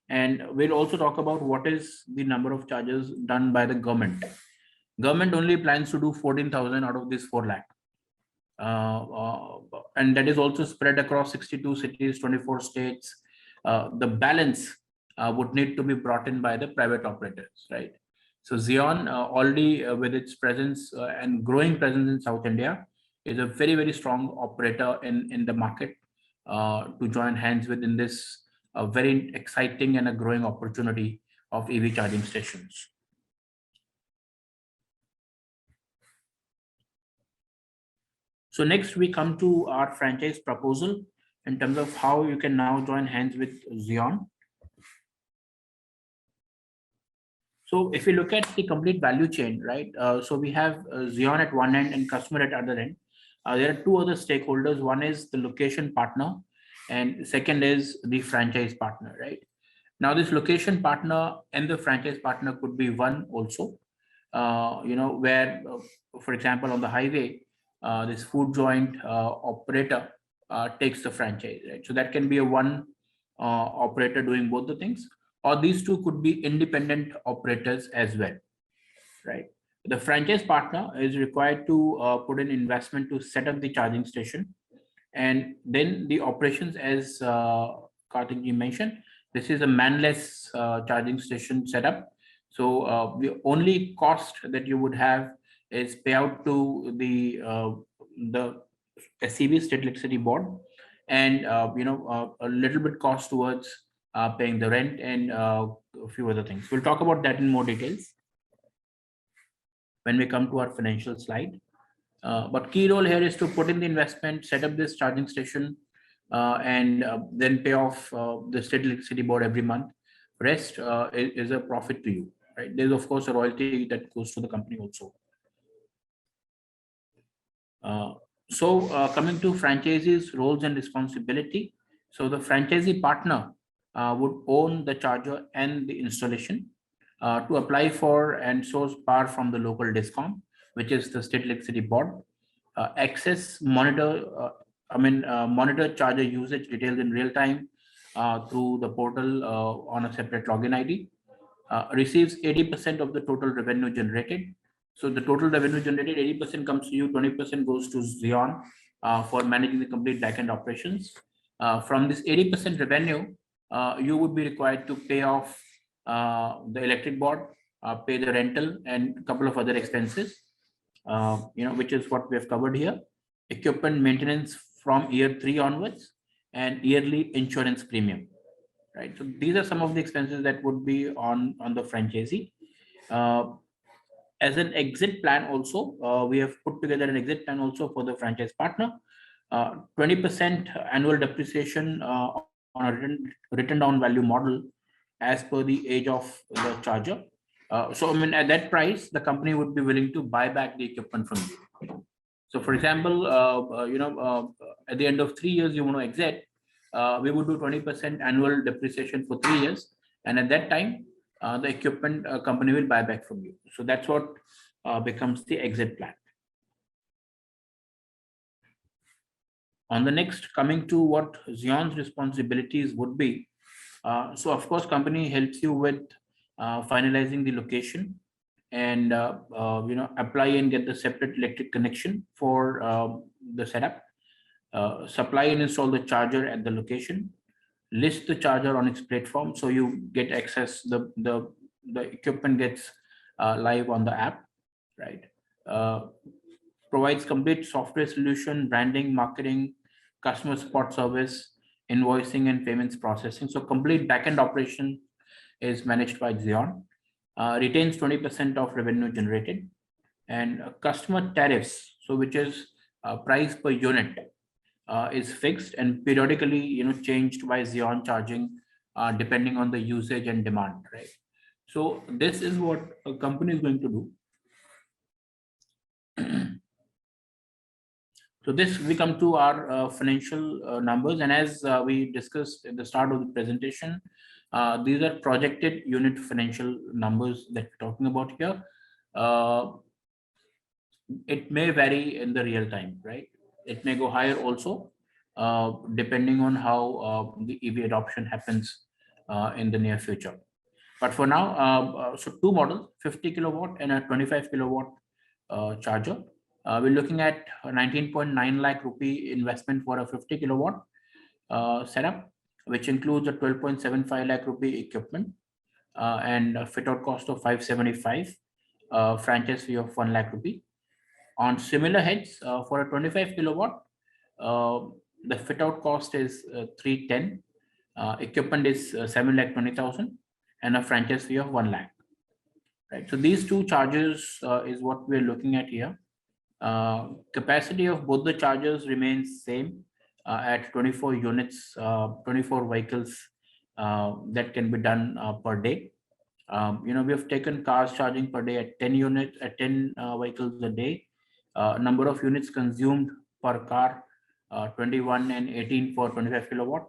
And we'll also talk about what is the number of chargers done by the government. Government only plans to do 14,000 out of this 4 lakh. And that is also spread across 62 cities, 24 states. The balance would need to be brought in by the private operators, right? So ZEON already with its presence and growing presence in South India is a very, very strong operator in the market to join hands with in this very exciting and a growing opportunity of EV charging stations. So next we come to our franchise proposal in terms of how you can now join hands with ZEON. So if you look at the complete value chain, right? So we have ZEON at one end and customer at other end. There are two other stakeholders. One is the location partner, and second is the franchise partner, right? Now this location partner and the franchise partner could be one also, where, for example, on the highway, this food joint operator takes the franchise, right? So that can be a one operator doing both the things, or these two could be independent operators as well, right? The franchise partner is required to put in investment to set up the charging station, and then the operations, as Karthik ji mentioned, this is a manless charging station setup. So the only cost that you would have is payout to the SEB, State Electricity Board, and a little bit cost towards paying the rent and a few other things. We'll talk about that in more details when we come to our financial slide. But key role here is to put in the investment, set up this charging station, and then pay off the State Electricity Board every month. Rest is a profit to you, right? There's of course a royalty that goes to the company also. Coming to franchisees' roles and responsibility. So the franchisee partner would own the charger and the installation, to apply for and source power from the local DISCOM, which is the State Electricity Board, monitor charger usage details in real time through the portal on a separate login ID, receives 80% of the total revenue generated. So the total revenue generated, 80% comes to you, 20% goes to ZEON for managing the complete backend operations. From this 80% revenue, you would be required to pay off the electric board, pay the rental, and a couple of other expenses, which is what we have covered here. Equipment maintenance from year 3 onwards, and yearly insurance premium. right? So these are some of the expenses that would be on the franchisee. As an exit plan also, we have put together an exit plan also for the franchise partner. 20% annual depreciation on a written down value model as per the age of the charger. So I mean, at that price, the company would be willing to buy back the equipment from you. So for example, at the end of 3 years, you want to exit, we would do 20% annual depreciation for 3 years. And at that time, the equipment company will buy back from you. So that's what becomes the exit plan. On the next, coming to what ZEON's responsibilities would be. So of course, company helps you with finalizing the location and apply and get the separate electric connection for the setup. Supply and install the charger at the location. List the charger on its platform so you get access. The equipment gets live on the app, right? Provides complete software solution, branding, marketing, customer support service, invoicing and payments processing. So complete backend operation is managed by ZEON. Retains 20% of revenue generated, and customer tariffs, so which is price per unit, is fixed and periodically changed by ZEON Charging depending on the usage and demand, right? So this is what a company is going to do. So this, we come to our financial numbers, and as we discussed at the start of the presentation, these are projected unit financial numbers that we're talking about here. It may vary in the real time, right? It may go higher also, depending on how the EV adoption happens in the near future. But for now, so two models, 50 kilowatt and a 25 kilowatt charger. We're looking at a 19.9 lakh rupee investment for a 50 kilowatt setup, which includes a 12.75 lakh rupee equipment and a fit out cost of 575, franchise fee of 1 lakh rupee. On similar heads, for a 25 kilowatt, the fit out cost is 310, equipment is 7,20,000, and a franchise fee of 1 lakh. Right. So these two chargers is what we're looking at here. Capacity of both the chargers remains same at 24 units, 24 vehicles that can be done per day. We have taken cars charging per day at 10 units, at 10 vehicles a day. Number of units consumed per car, 21 and 18 for 25 kilowatt.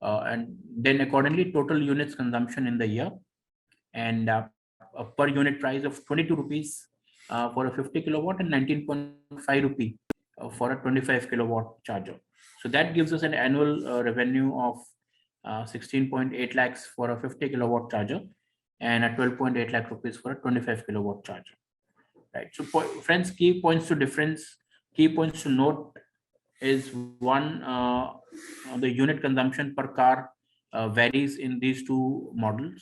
And then accordingly, total units consumption in the year, and a per unit price of 22 rupees for a 50 kilowatt and 19.5 rupee for a 25 kilowatt charger. So that gives us an annual revenue of 16.8 lakhs for a 50 kilowatt charger and a 12.8 lakh rupees for a 25 kilowatt charger. Right. So friends, key points to note is one, the unit consumption per car varies in these two models,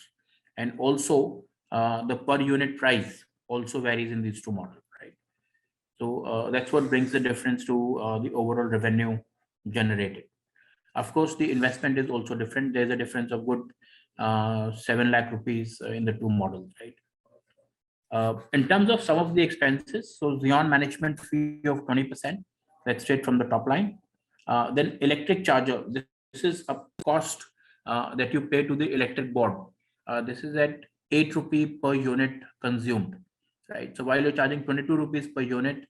and also the per unit price also varies in these two models, right? So that's what brings the difference to the overall revenue generated. Of course, the investment is also different. There's a difference of good 7 lakh rupees in the two models, right? In terms of some of the expenses, so ZEON management fee of 20%, that's straight from the top line. Then electric charger, this is a cost that you pay to the electric board. This is at 8 rupee per unit consumed, right? So while you're charging 22 rupees per unit,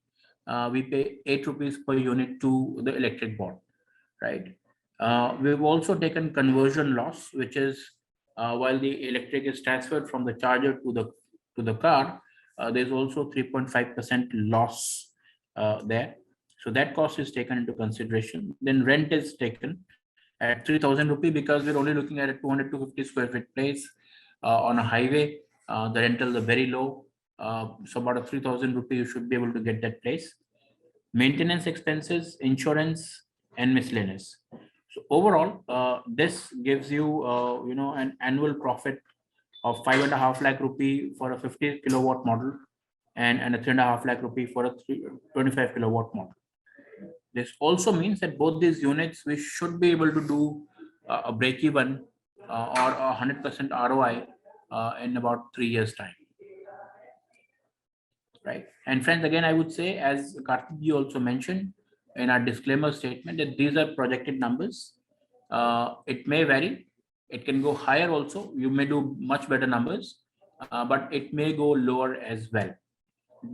we pay 8 rupees per unit to the electric board, right? We've also taken conversion loss, which is while the electric is transferred from the charger to the car, there's also 3.5% loss there. So that cost is taken into consideration. Then rent is taken at 3,000 rupee because we're only looking at a 200 to 50 square feet place on a highway. The rentals are very low. So about a 3,000 rupee, you should be able to get that place. Maintenance expenses, insurance, and miscellaneous. So overall, this gives you, an annual profit of 5.5 lakh rupee for a 50 kilowatt model, and a 3.5 lakh rupee for a 25 kilowatt model. This also means that both these units, we should be able to do a break even or 100% ROI in about 3 years time. Right. And friends, again, I would say, as Karthik also mentioned in our disclaimer statement, that these are projected numbers. It may vary. It can go higher also. You may do much better numbers, but it may go lower as well,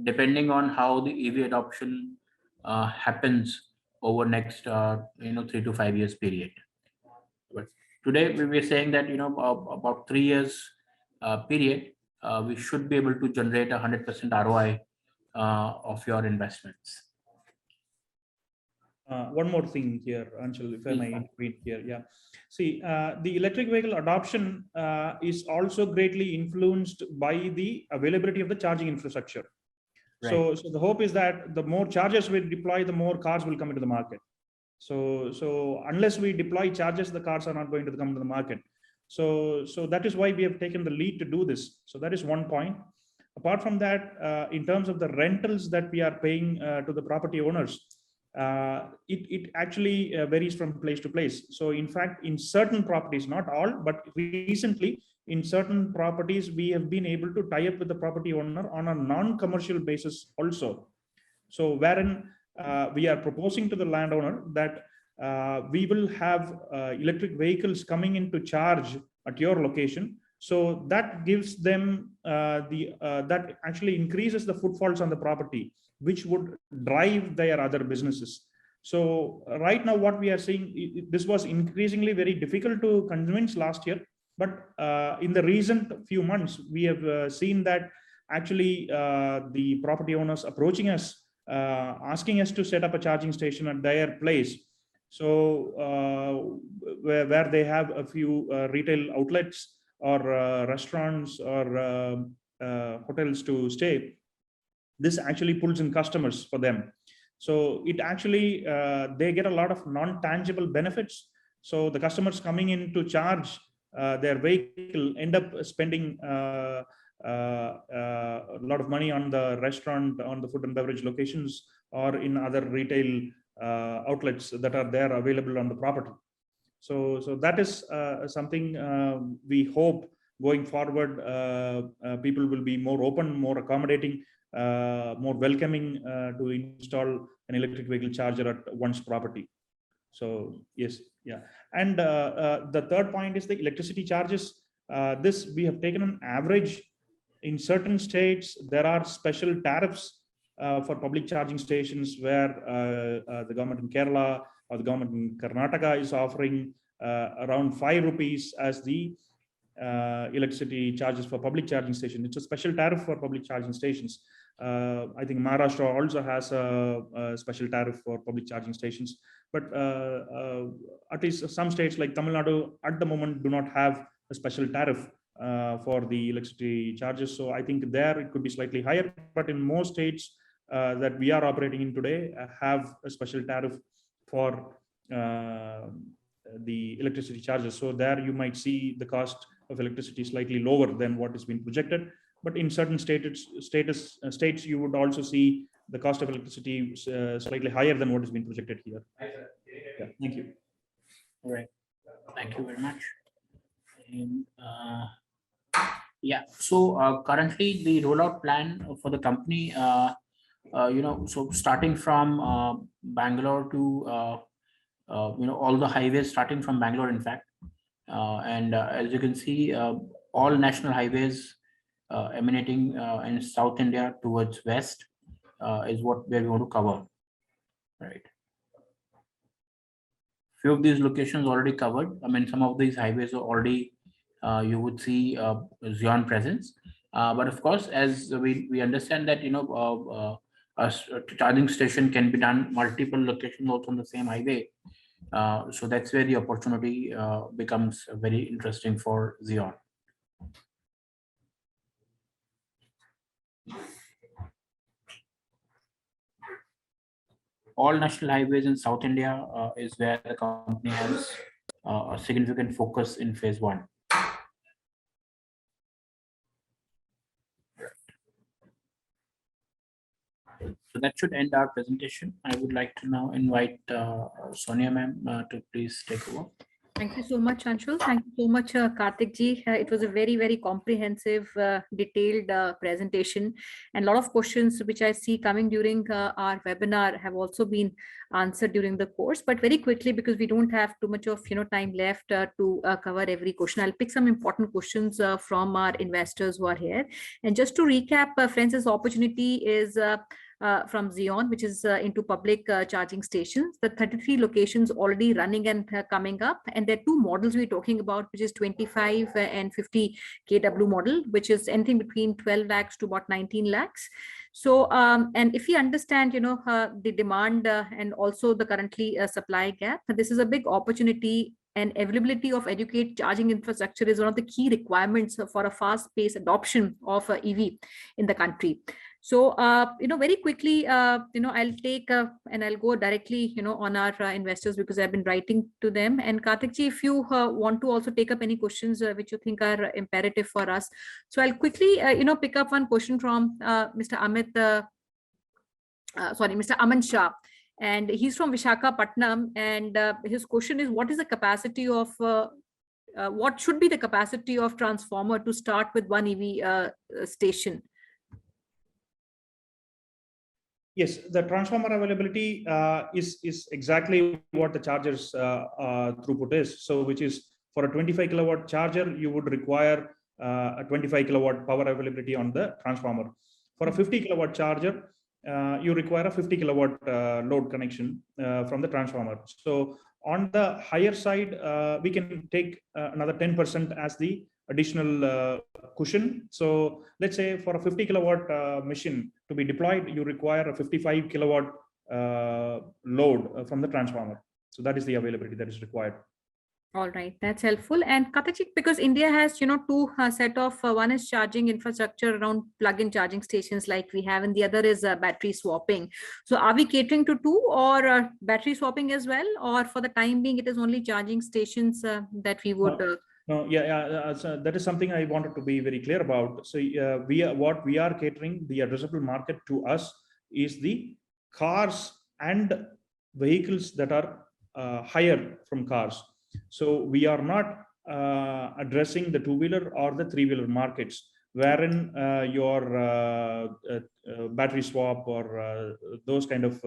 depending on how the EV adoption happens over next 3 to 5 years period. But today we were saying that about 3 years period, we should be able to generate 100% ROI of your investments. One more thing here, Anshul, if I may intervene here. Yeah. See, the electric vehicle adoption is also greatly influenced by the availability of the charging infrastructure. Right. So the hope is that the more chargers we deploy, the more cars will come into the market. So unless we deploy chargers, the cars are not going to come to the market. So that is why we have taken the lead to do this. So that is one point. Apart from that, in terms of the rentals that we are paying to the property owners, it actually varies from place to place. So in fact, in certain properties, not all, but recently in certain properties, we have been able to tie up with the property owner on a non-commercial basis also. So wherein we are proposing to the landowner that we will have electric vehicles coming in to charge at your location. So that gives them that actually increases the footfalls on the property, which would drive their other businesses. So right now what we are seeing, this was increasingly very difficult to convince last year, but in the recent few months, we have seen that actually the property owners approaching us, asking us to set up a charging station at their place. So where they have a few retail outlets or restaurants or hotels to stay, this actually pulls in customers for them. So it actually, they get a lot of non-tangible benefits. So the customers coming in to charge their vehicle end up spending a lot of money on the restaurant, on the food and beverage locations, or in other retail outlets that are there available on the property. So that is something we hope going forward, people will be more open, more accommodating, more welcoming to install an electric vehicle charger at one's property. So yes, yeah. And the third point is the electricity charges. This we have taken an average. In certain states, there are special tariffs for public charging stations where the government in Kerala or the government in Karnataka is offering around 5 rupees as the electricity charges for public charging stations. It's a special tariff for public charging stations. I think Maharashtra also has a special tariff for public charging stations, but at least some states like Tamil Nadu at the moment do not have a special tariff for the electricity charges. So I think there it could be slightly higher, but in most states that we are operating in today have a special tariff for the electricity charges. So there you might see the cost of electricity slightly lower than what has been projected. But in certain states, you would also see the cost of electricity slightly higher than what has been projected here. Yeah, thank you. All right. Thank you very much. And, yeah, so currently the rollout plan for the company, so starting from Bangalore to, all the highways starting from Bangalore, in fact, and as you can see, all national highways emanating in South India towards West is what we're going to cover, right? Few of these locations already covered. I mean, some of these highways are already, you would see ZEON presence. But of course, as we understand that, a charging station can be done multiple locations also on the same highway. So that's where the opportunity becomes very interesting for ZEON. All national highways in South India is where the company has a significant focus in phase 1. So that should end our presentation. I would like to now invite Sonia ma'am to please take over. Thank you so much, Anshul. Thank you so much, Karthik ji. It was a very, very comprehensive, detailed presentation, and a lot of questions which I see coming during our webinar have also been answered during the course. But very quickly, because we don't have too much of time left to cover every question, I'll pick some important questions from our investors who are here. And just to recap, friends, this opportunity is from ZEON, which is into public charging stations. The 33 locations already running and coming up. And there are two models we're talking about, which is 25 and 50 kW model, which is anything between 12 lakhs to about 19 lakhs. So, and if you understand, the demand and also the currently supply gap, this is a big opportunity, and availability of adequate charging infrastructure is one of the key requirements for a fast-paced adoption of EV in the country. So, very quickly, I'll take and I'll go directly, on our investors, because I've been writing to them. And Karthik ji, if you want to also take up any questions which you think are imperative for us. So I'll quickly, pick up one question from Mr. Mr. Aman Shah. And he's from Visakhapatnam. And his question is, what is the capacity of, what should be the capacity of transformer to start with one EV station? Yes, the transformer availability is exactly what the charger's throughput is. So, which is for a 25 kilowatt charger, you would require a 25 kilowatt power availability on the transformer. For a 50 kilowatt charger, you require a 50 kilowatt load connection from the transformer. So, on the higher side, we can take another 10% as the additional cushion. So let's say for a 50 kilowatt machine to be deployed, you require a 55 kilowatt load from the transformer. So that is the availability that is required. All right, that's helpful. And Karthik, because India has, two set of, one is charging infrastructure around plug-in charging stations like we have, and the other is battery swapping. So are we catering to two, or battery swapping as well? Or for the time being, it is only charging stations that we would... No, so that is something I wanted to be very clear about. So what we are catering, the addressable market to us is the cars and vehicles that are higher from cars. So we are not addressing the two-wheeler or the three-wheeler markets, wherein your battery swap or those kind of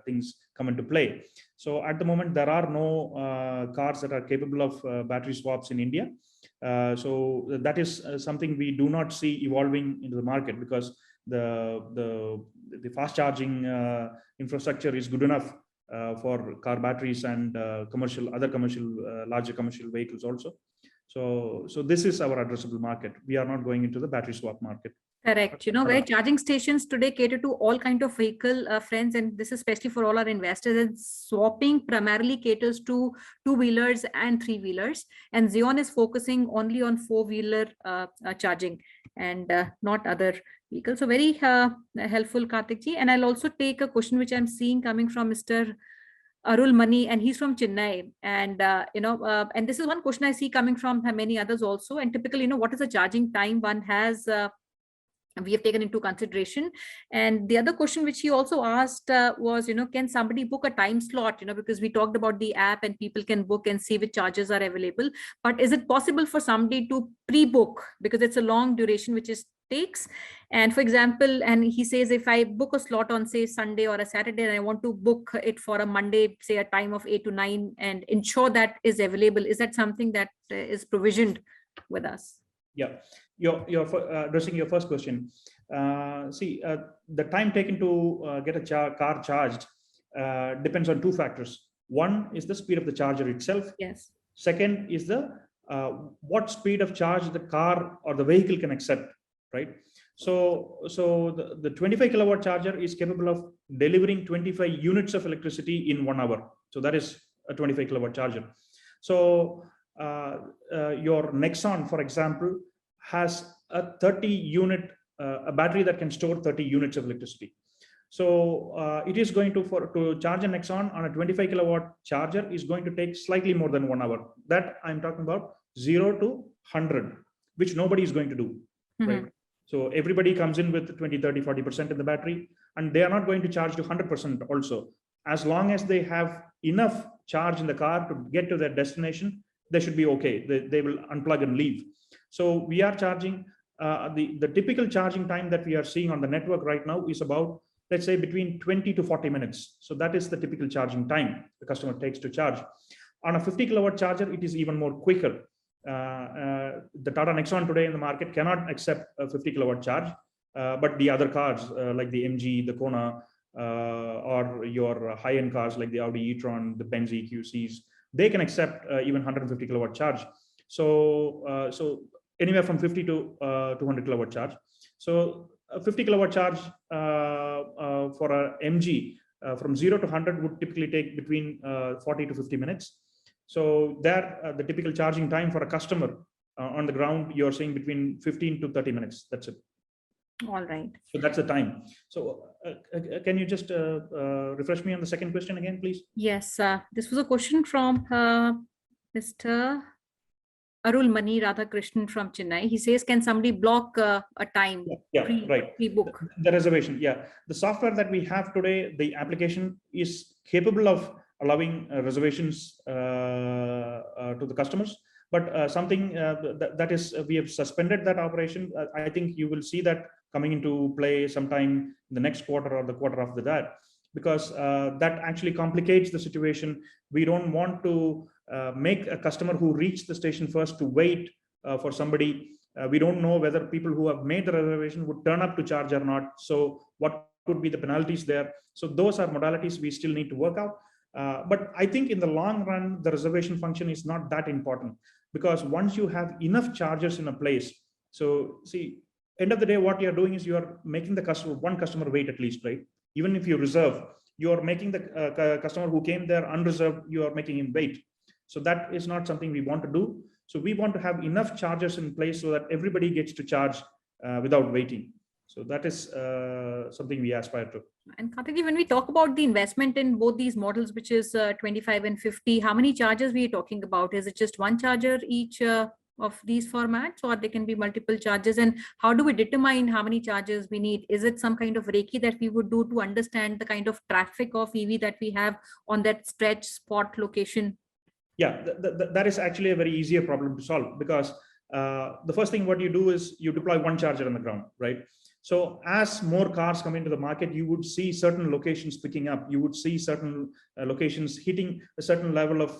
things come into play. So at the moment, there are no cars that are capable of battery swaps in India. So that is something we do not see evolving into the market, because the fast charging infrastructure is good enough for car batteries and other commercial, larger commercial vehicles also. So this is our addressable market. We are not going into the battery swap market. Correct. Where charging stations today cater to all kind of vehicle friends, and this is especially for all our investors, and swapping primarily caters to two-wheelers and three-wheelers. And ZEON is focusing only on four-wheeler charging and not other vehicles. So very helpful, Karthik ji. And I'll also take a question which I'm seeing coming from Mr. Arul Mani, and he's from Chennai. And, and this is one question I see coming from many others also. And typically, what is the charging time one has we have taken into consideration. And the other question which he also asked was, can somebody book a time slot, because we talked about the app and people can book and see which charges are available. But is it possible for somebody to pre-book, because it's a long duration which is takes? And for example, and he says, if I book a slot on say Sunday or a Saturday, and I want to book it for a Monday, say a time of 8 to 9, and ensure that is available, is that something that is provisioned with us? Yeah, you're addressing your first question. The time taken to get a car charged depends on two factors. One is the speed of the charger itself. Yes. Second is the what speed of charge the car or the vehicle can accept, right? So the 25 kilowatt charger is capable of delivering 25 units of electricity in 1 hour. So that is a 25 kilowatt charger. So your Nexon, for example, has a 30 unit, a battery that can store 30 units of electricity. So it is going to charge a Nexon on a 25 kilowatt charger is going to take slightly more than 1 hour. That I'm talking about 0 to 100, which nobody is going to do, right? So everybody comes in with 20, 30, 40% in the battery, and they are not going to charge to 100% also. As long as they have enough charge in the car to get to their destination, they should be okay. They will unplug and leave. So we are charging, the typical charging time that we are seeing on the network right now is about, let's say, between 20 to 40 minutes. So that is the typical charging time the customer takes to charge. On a 50 kilowatt charger, it is even more quicker. The Tata Nexon today in the market cannot accept a 50 kilowatt charge, but the other cars like the MG, the Kona, or your high-end cars like the Audi e-tron, the Benz EQCs, they can accept even 150 kilowatt charge. So anywhere from 50 to 200 kilowatt charge. So a 50 kilowatt charge for a MG from 0 to 100 would typically take between 40 to 50 minutes. So there, the typical charging time for a customer on the ground, you're saying between 15 to 30 minutes. That's it. All right. So that's the time. So can you just refresh me on the second question again, please? Yes, this was a question from Mr. Arul Mani Radhakrishnan from Chennai. He says, can somebody block a time? Right. Pre-book. The reservation. Yeah. The software that we have today, the application is capable of allowing reservations to the customers. But something that is, we have suspended that operation. I think you will see that coming into play sometime in the next quarter or the quarter after that, because that actually complicates the situation. We don't want to make a customer who reached the station first to wait for somebody. We don't know whether people who have made the reservation would turn up to charge or not. So what could be the penalties there? So those are modalities we still need to work out. But I think in the long run, the reservation function is not that important, because once you have enough chargers in a place, so see, end of the day, what you're doing is you're making the customer, one customer wait at least, right? Even if you reserve, you're making the customer who came there unreserved, you are making him wait. So that is not something we want to do. So we want to have enough chargers in place so that everybody gets to charge without waiting. So that is something we aspire to. And Karthik, when we talk about the investment in both these models, which is 25 and 50, how many chargers we are talking about? Is it just one charger each of these formats, or there can be multiple chargers? And how do we determine how many chargers we need? Is it some kind of recce that we would do to understand the kind of traffic of EV that we have on that stretch spot location? Yeah, that is actually a very easier problem to solve, because the first thing what you do is you deploy one charger on the ground, right? So as more cars come into the market, you would see certain locations picking up. You would see certain locations hitting a certain level of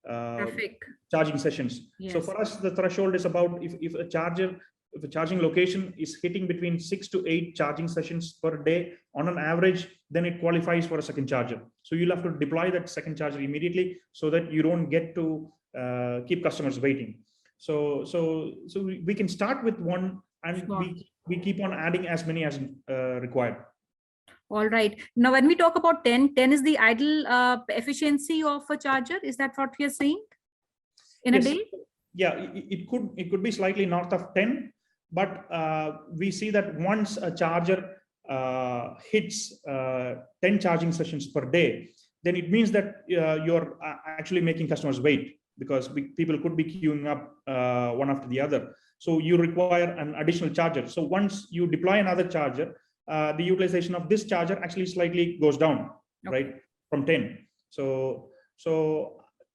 Traffic. Charging sessions. Yes. So for us, the threshold is about if a charging location is hitting between 6 to 8 charging sessions per day on an average, then it qualifies for a second charger. So you'll have to deploy that second charger immediately so that you don't get to keep customers waiting. So we can start with one, and we keep on adding as many as required. All right. Now, when we talk about 10 is the idle efficiency of a charger. Is that what we are saying in a day? Yeah, it could be slightly north of 10, but we see that once a charger hits 10 charging sessions per day, then it means that you're actually making customers wait, because people could be queuing up one after the other. So you require an additional charger. So once you deploy another charger, the utilization of this charger actually slightly goes down, right, from 10. So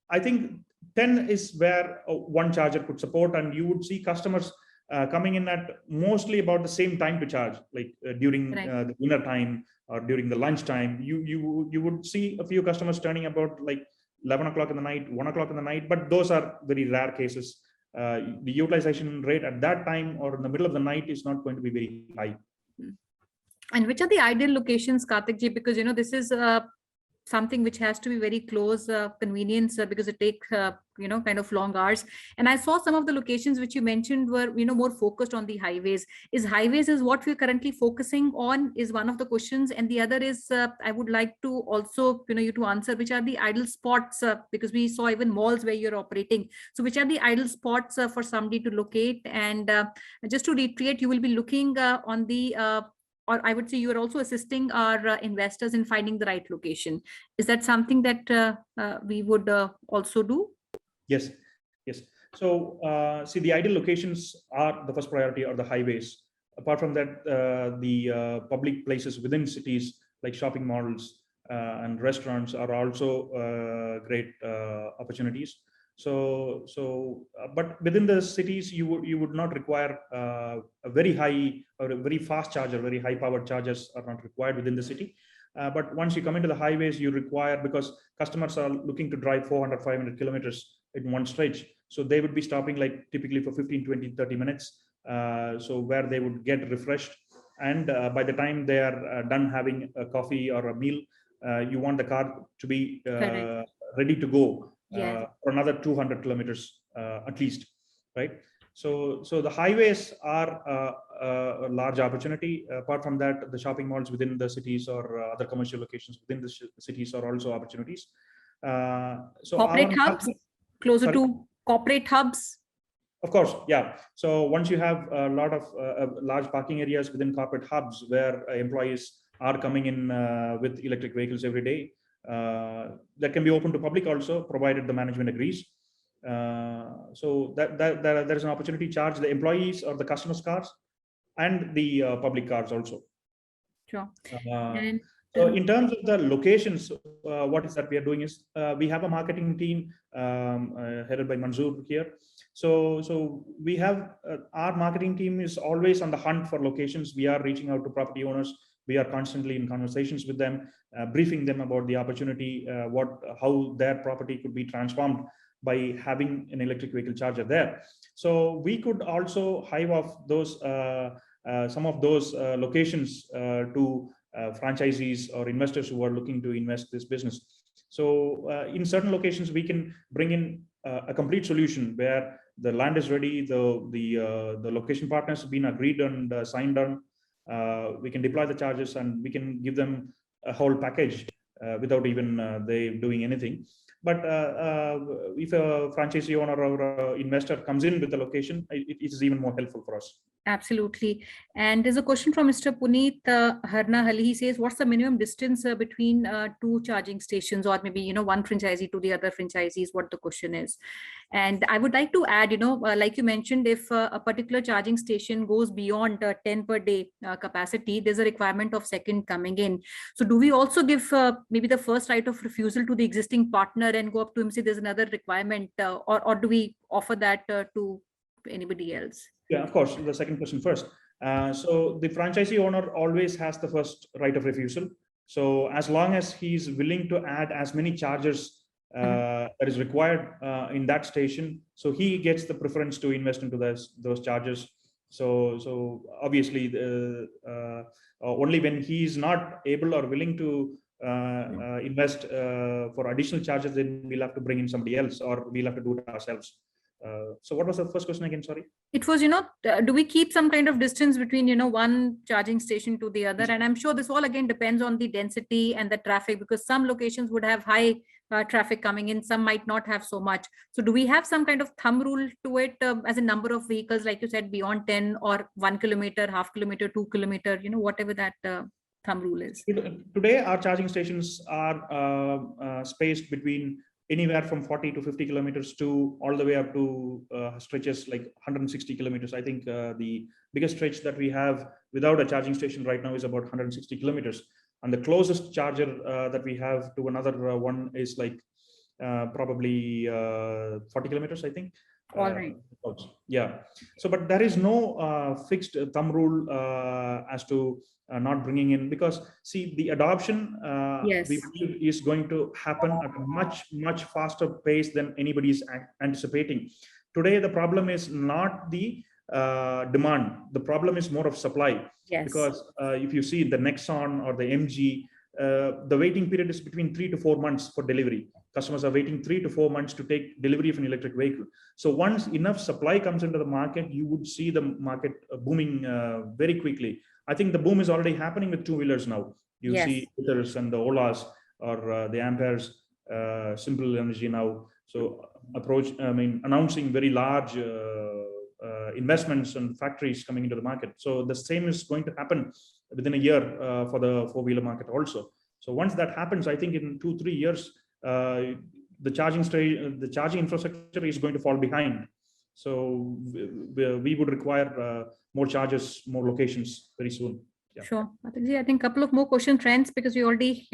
I think 10 is where one charger could support, and you would see customers coming in at mostly about the same time to charge, like during the dinner time or during the lunch time. You would see a few customers turning about like 11 o'clock in the night, 1 o'clock in the night, but those are very rare cases. The utilization rate at that time or in the middle of the night is not going to be very high. And which are the ideal locations, Karthik ji? Because, you know, this is something which has to be very close convenience, because it takes, you know, kind of long hours. And I saw some of the locations which you mentioned were, you know, more focused on the highways. Highways is what we're currently focusing on, is one of the questions. And the other is, I would like to also, you know, you to answer, which are the idle spots, because we saw even malls where you're operating. So which are the idle spots for somebody to locate? And just to reiterate, you will be looking on the or I would say you are also assisting our investors in finding the right location. Is that something that we would also do? Yes. So see, the ideal locations are the first priority, or the highways. Apart from that, the public places within cities like shopping malls and restaurants are also great opportunities. But within the cities, you would not require a very high or a very fast charger. Very high powered chargers are not required within the city. But once you come into the highways, you require, because customers are looking to drive 400, 500 kilometers in one stretch. So they would be stopping like typically for 15, 20, 30 minutes. So where they would get refreshed. And by the time they are done having a coffee or a meal, you want the car to be ready to go for another 200 kilometers at least, right? So the highways are a large opportunity. Apart from that, the shopping malls within the cities or other commercial locations within the cities are also opportunities. So corporate hubs, closer to corporate hubs. Of course, yeah. So once you have a lot of large parking areas within corporate hubs where employees are coming in with electric vehicles every day, that can be open to public also, provided the management agrees. So there is an opportunity to charge the employees or the customers' cars and the public cars also. Sure. So in terms of the locations, what is that we are doing is we have a marketing team headed by Manzoor here. So we have our marketing team is always on the hunt for locations. We are reaching out to property owners. We are constantly in conversations with them, briefing them about the opportunity, how their property could be transformed by having an electric vehicle charger there. So we could also hive off those some of those locations to franchisees or investors who are looking to invest this business. So in certain locations, we can bring in a complete solution where the land is ready, the location partners have been agreed and signed on. We can deploy the charges and we can give them a whole package without even they doing anything. But if a franchisee owner or investor comes in with the location, it is even more helpful for us. Absolutely. And there's a question from Mr. Puneet Harnahali. He says, what's the minimum distance between two charging stations, or maybe, one franchisee to the other franchisees, what the question is. And I would like to add, like you mentioned, if a particular charging station goes beyond 10 per day capacity, there's a requirement of second coming in. So do we also give maybe the first right of refusal to the existing partner and go up to him, say there's another requirement, or do we offer that to anybody else? Yeah, of course. The second question first. So the franchisee owner always has the first right of refusal. So as long as he's willing to add as many chargers that is required in that station, so he gets the preference to invest into those chargers. So obviously, only when he's not able or willing to invest for additional charges, then we'll have to bring in somebody else, or we'll have to do it ourselves. So what was the first question again? Sorry. It was, do we keep some kind of distance between, one charging station to the other? And I'm sure this all again depends on the density and the traffic, because some locations would have high traffic coming in, some might not have so much. So do we have some kind of thumb rule to it as a number of vehicles, like you said, beyond 10 or 1 kilometer, half kilometer, 2 kilometer, whatever that thumb rule is? Today, our charging stations are spaced between anywhere from 40 to 50 kilometers to all the way up to stretches like 160 kilometers. I think the biggest stretch that we have without a charging station right now is about 160 kilometers. And the closest charger that we have to another one is like probably 40 kilometers, I think. All right. Yeah. So, but there is no fixed thumb rule as to not bringing in, because see, the adoption Yes, we believe is going to happen at a much faster pace than anybody is anticipating. Today, the problem is not the demand. The problem is more of supply. yes, Because if you see the Nexon or the MG, the waiting period is between 3 to 4 months for delivery. Customers are waiting 3 to 4 months to take delivery of an electric vehicle. So once enough supply comes into the market, you would see the market booming very quickly. I think the boom is already happening with two-wheelers now. You Yes. see Ithers and the Olas or the Amperes, Simple Energy now. So announcing very large investments and factories coming into the market. So the same is going to happen within a year for the four-wheeler market also. So once that happens, I think in 2-3 years, the charging infrastructure is going to fall behind. So we would require more chargers, more locations very soon. Yeah. Sure. I think a couple of more question trends, because we already,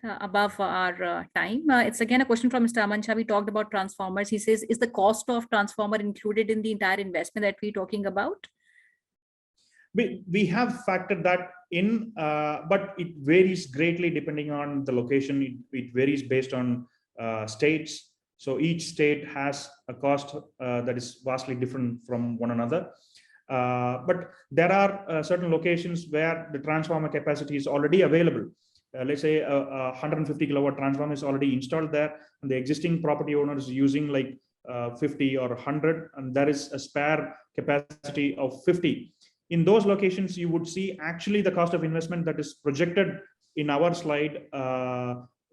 above our time. It's again a question from Mr. Aman Shah. We talked about transformers. He says, is the cost of transformer included in the entire investment that we're talking about? We have factored that in, but it varies greatly depending on the location. It varies based on states. So each state has a cost that is vastly different from one another. But there are certain locations where the transformer capacity is already available. Let's say a 150 kilowatt transformer is already installed there, and the existing property owner is using like 50 or 100, and there is a spare capacity of 50. In those locations, you would see actually the cost of investment that is projected in our slide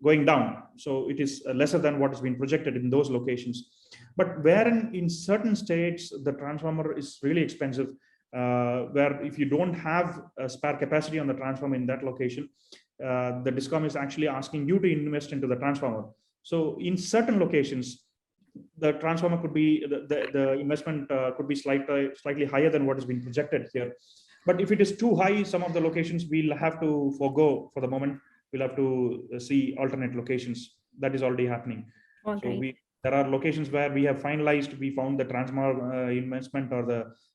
going down. So it is lesser than what has been projected in those locations. But wherein in certain states, the transformer is really expensive, where if you don't have a spare capacity on the transformer in that location, the DISCOM is actually asking you to invest into the transformer. So in certain locations, the transformer could be, the investment could be slightly higher than what has been projected here. But if it is too high, some of the locations we'll have to forego for the moment. We'll have to see alternate locations. That is already happening. Okay. So there are locations where we have finalized, we found the transformer investment or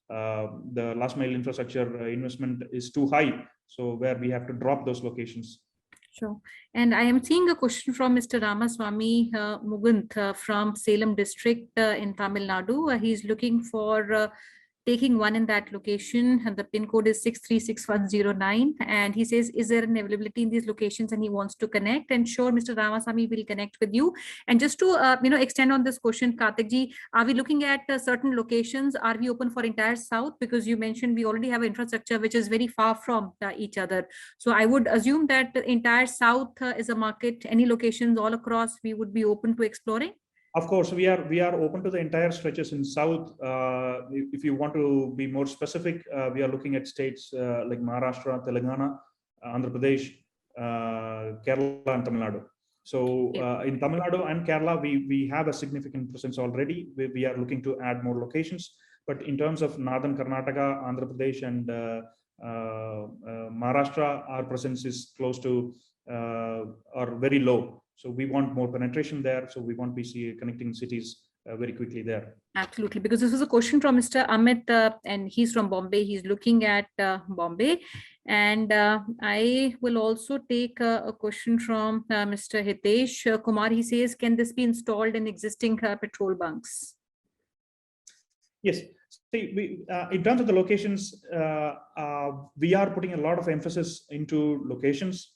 the last mile infrastructure investment is too high. So where we have to drop those locations. Sure. And I am seeing a question from Mr. Ramaswamy Mugunth from Salem district in Tamil Nadu. He's looking for taking one in that location, and the pin code is 636109. And he says, is there an availability in these locations? And he wants to connect. And sure, Mr. Ramaswamy will connect with you. And just to extend on this question, Karthik ji, are we looking at certain locations? Are we open for entire South? Because you mentioned we already have infrastructure which is very far from each other. So I would assume that the entire South is a market. Any locations all across we would be open to exploring? Of course, we are open to the entire stretches in South. If you want to be more specific, we are looking at states like Maharashtra, Telangana, Andhra Pradesh, Kerala, and Tamil Nadu. So in Tamil Nadu and Kerala, we have a significant presence already. We are looking to add more locations. But in terms of Northern Karnataka, Andhra Pradesh, and Maharashtra, our presence is close to or very low. So we want more penetration there. So we want to connecting cities very quickly there. Absolutely, because this was a question from Mr. Amit, and he's from Bombay. He's looking at Bombay. And I will also take a question from Mr. Hitesh Kumar. He says, can this be installed in existing petrol bunks? Yes. See, in terms of the locations, we are putting a lot of emphasis into locations.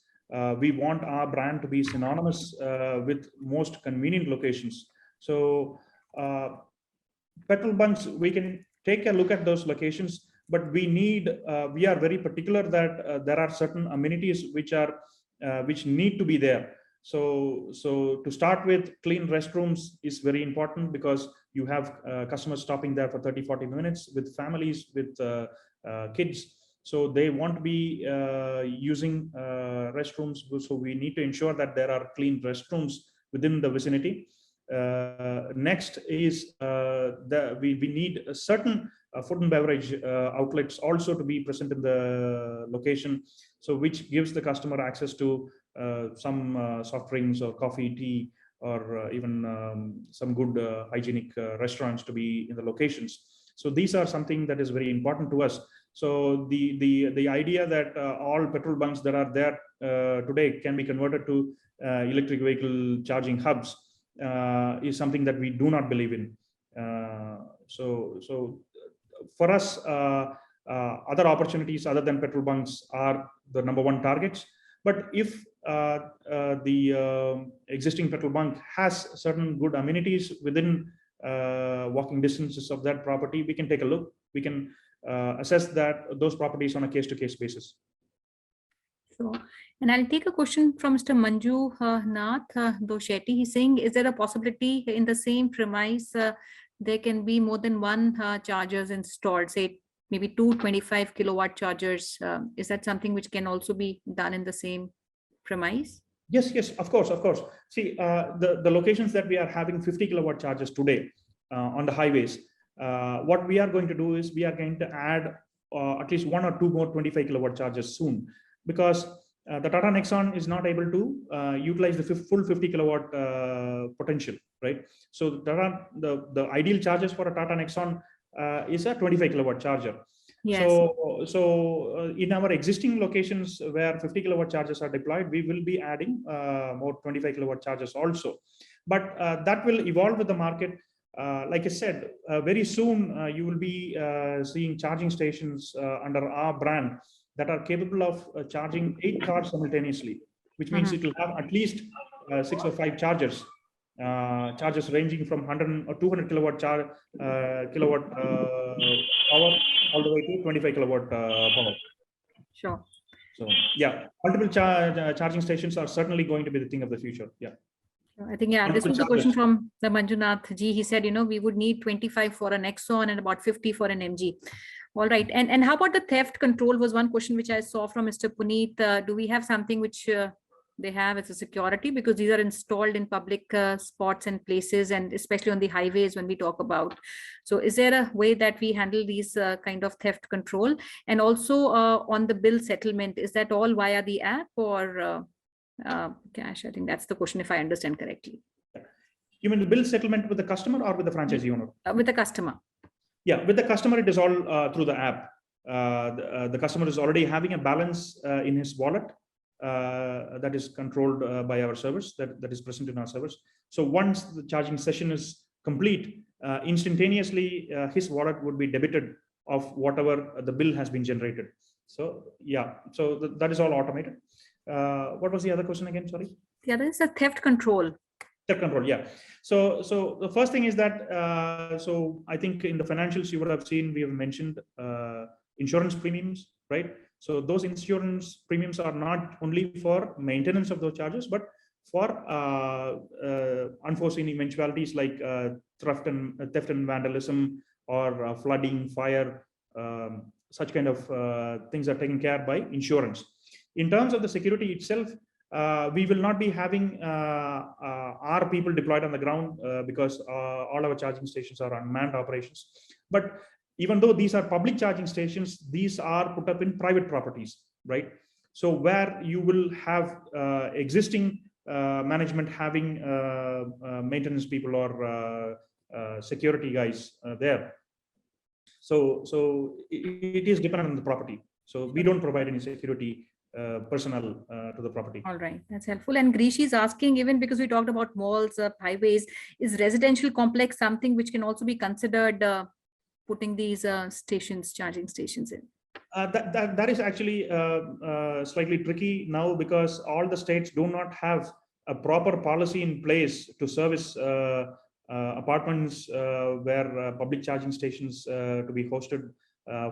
We want our brand to be synonymous with most convenient locations. So petrol bunks, we can take a look at those locations, but we are very particular that there are certain amenities which need to be there. So to start with, clean restrooms is very important because you have customers stopping there for 30-40 minutes with families, with kids. So they want to be using restrooms. So we need to ensure that there are clean restrooms within the vicinity. Next is we need a certain food and beverage outlets also to be present in the location. So which gives the customer access to some soft drinks or coffee, tea, or even some good hygienic restaurants to be in the locations. So these are something that is very important to us. So the idea that all petrol bunks that are there today can be converted to electric vehicle charging hubs is something that we do not believe in. So for us, other opportunities other than petrol bunks are the #1 targets. But if the existing petrol bunk has certain good amenities within walking distances of that property, we can take a look. We can assess those properties on a case-to-case basis. Sure. And I'll take a question from Mr. Manju Nath Doshetty. He's saying, is there a possibility in the same premise there can be more than one chargers installed, say maybe 2 25 kilowatt chargers? Is that something which can also be done in the same premise? Yes, of course. See, the locations that we are having 50 kilowatt chargers today on the highways, what we are going to do is we are going to add at least 1 or 2 more 25 kilowatt chargers soon, because the Tata Nexon is not able to utilize the full 50 kilowatt potential, right? So the ideal charges for a Tata Nexon is a 25 kilowatt charger. Yes. So in our existing locations where 50 kilowatt chargers are deployed, we will be adding more 25 kilowatt chargers also. But that will evolve with the market. Like I said, very soon you will be seeing charging stations under our brand that are capable of charging 8 cars simultaneously, which means it will have at least 6 or 5 chargers. Chargers ranging from 100 or 200 kilowatt power all the way to 25 kilowatt power. Sure. So yeah, multiple charging stations are certainly going to be the thing of the future. Yeah. I think, yeah, this was the question from the Manjunath ji. He said, we would need 25 for an Nexon and about 50 for an MG. All right. And how about the theft control was one question which I saw from Mr. Puneet. Do we have something which they have as a security, because these are installed in public spots and places, and especially on the highways when we talk about. So is there a way that we handle these kind of theft control? And also on the bill settlement, is that all via the app or cash? I think that's the question, if I understand correctly. You mean the bill settlement with the customer or with the franchisee owner? With the customer. Yeah, with the customer, it is all through the app. The customer is already having a balance in his wallet that is controlled by our service, that is present in our service. So once the charging session is complete, instantaneously his wallet would be debited of whatever the bill has been generated. So yeah, so that is all automated. What was the other question again? Sorry. The other is the theft control. Theft control, yeah. So the first thing is that, so I think in the financials you would have seen, we have mentioned insurance premiums, right? So those insurance premiums are not only for maintenance of those charges, but for unforeseen eventualities like theft and vandalism, or flooding, fire, such kind of things are taken care by insurance. In terms of the security itself, we will not be having our people deployed on the ground because all our charging stations are unmanned operations. But even though these are public charging stations, these are put up in private properties, right? So where you will have existing management having maintenance people or security guys there. So it is dependent on the property. So we don't provide any security personnel to the property. All right, that's helpful. And Grishi is asking, even because we talked about malls, highways, is residential complex something which can also be considered putting these charging stations in? That is actually slightly tricky now, because all the states do not have a proper policy in place to service apartments where public charging stations to be hosted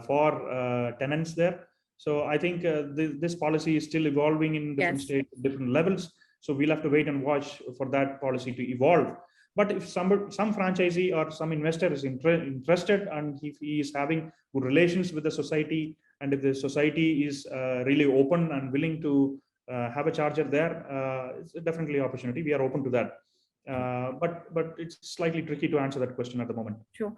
for tenants there. So I think this policy is still evolving in different states, different levels. So we'll have to wait and watch for that policy to evolve. But if some franchisee or some investor is interested, and if he is having good relations with the society, and if the society is really open and willing to have a charger there, it's definitely an opportunity. We are open to that. But it's slightly tricky to answer that question at the moment. Sure.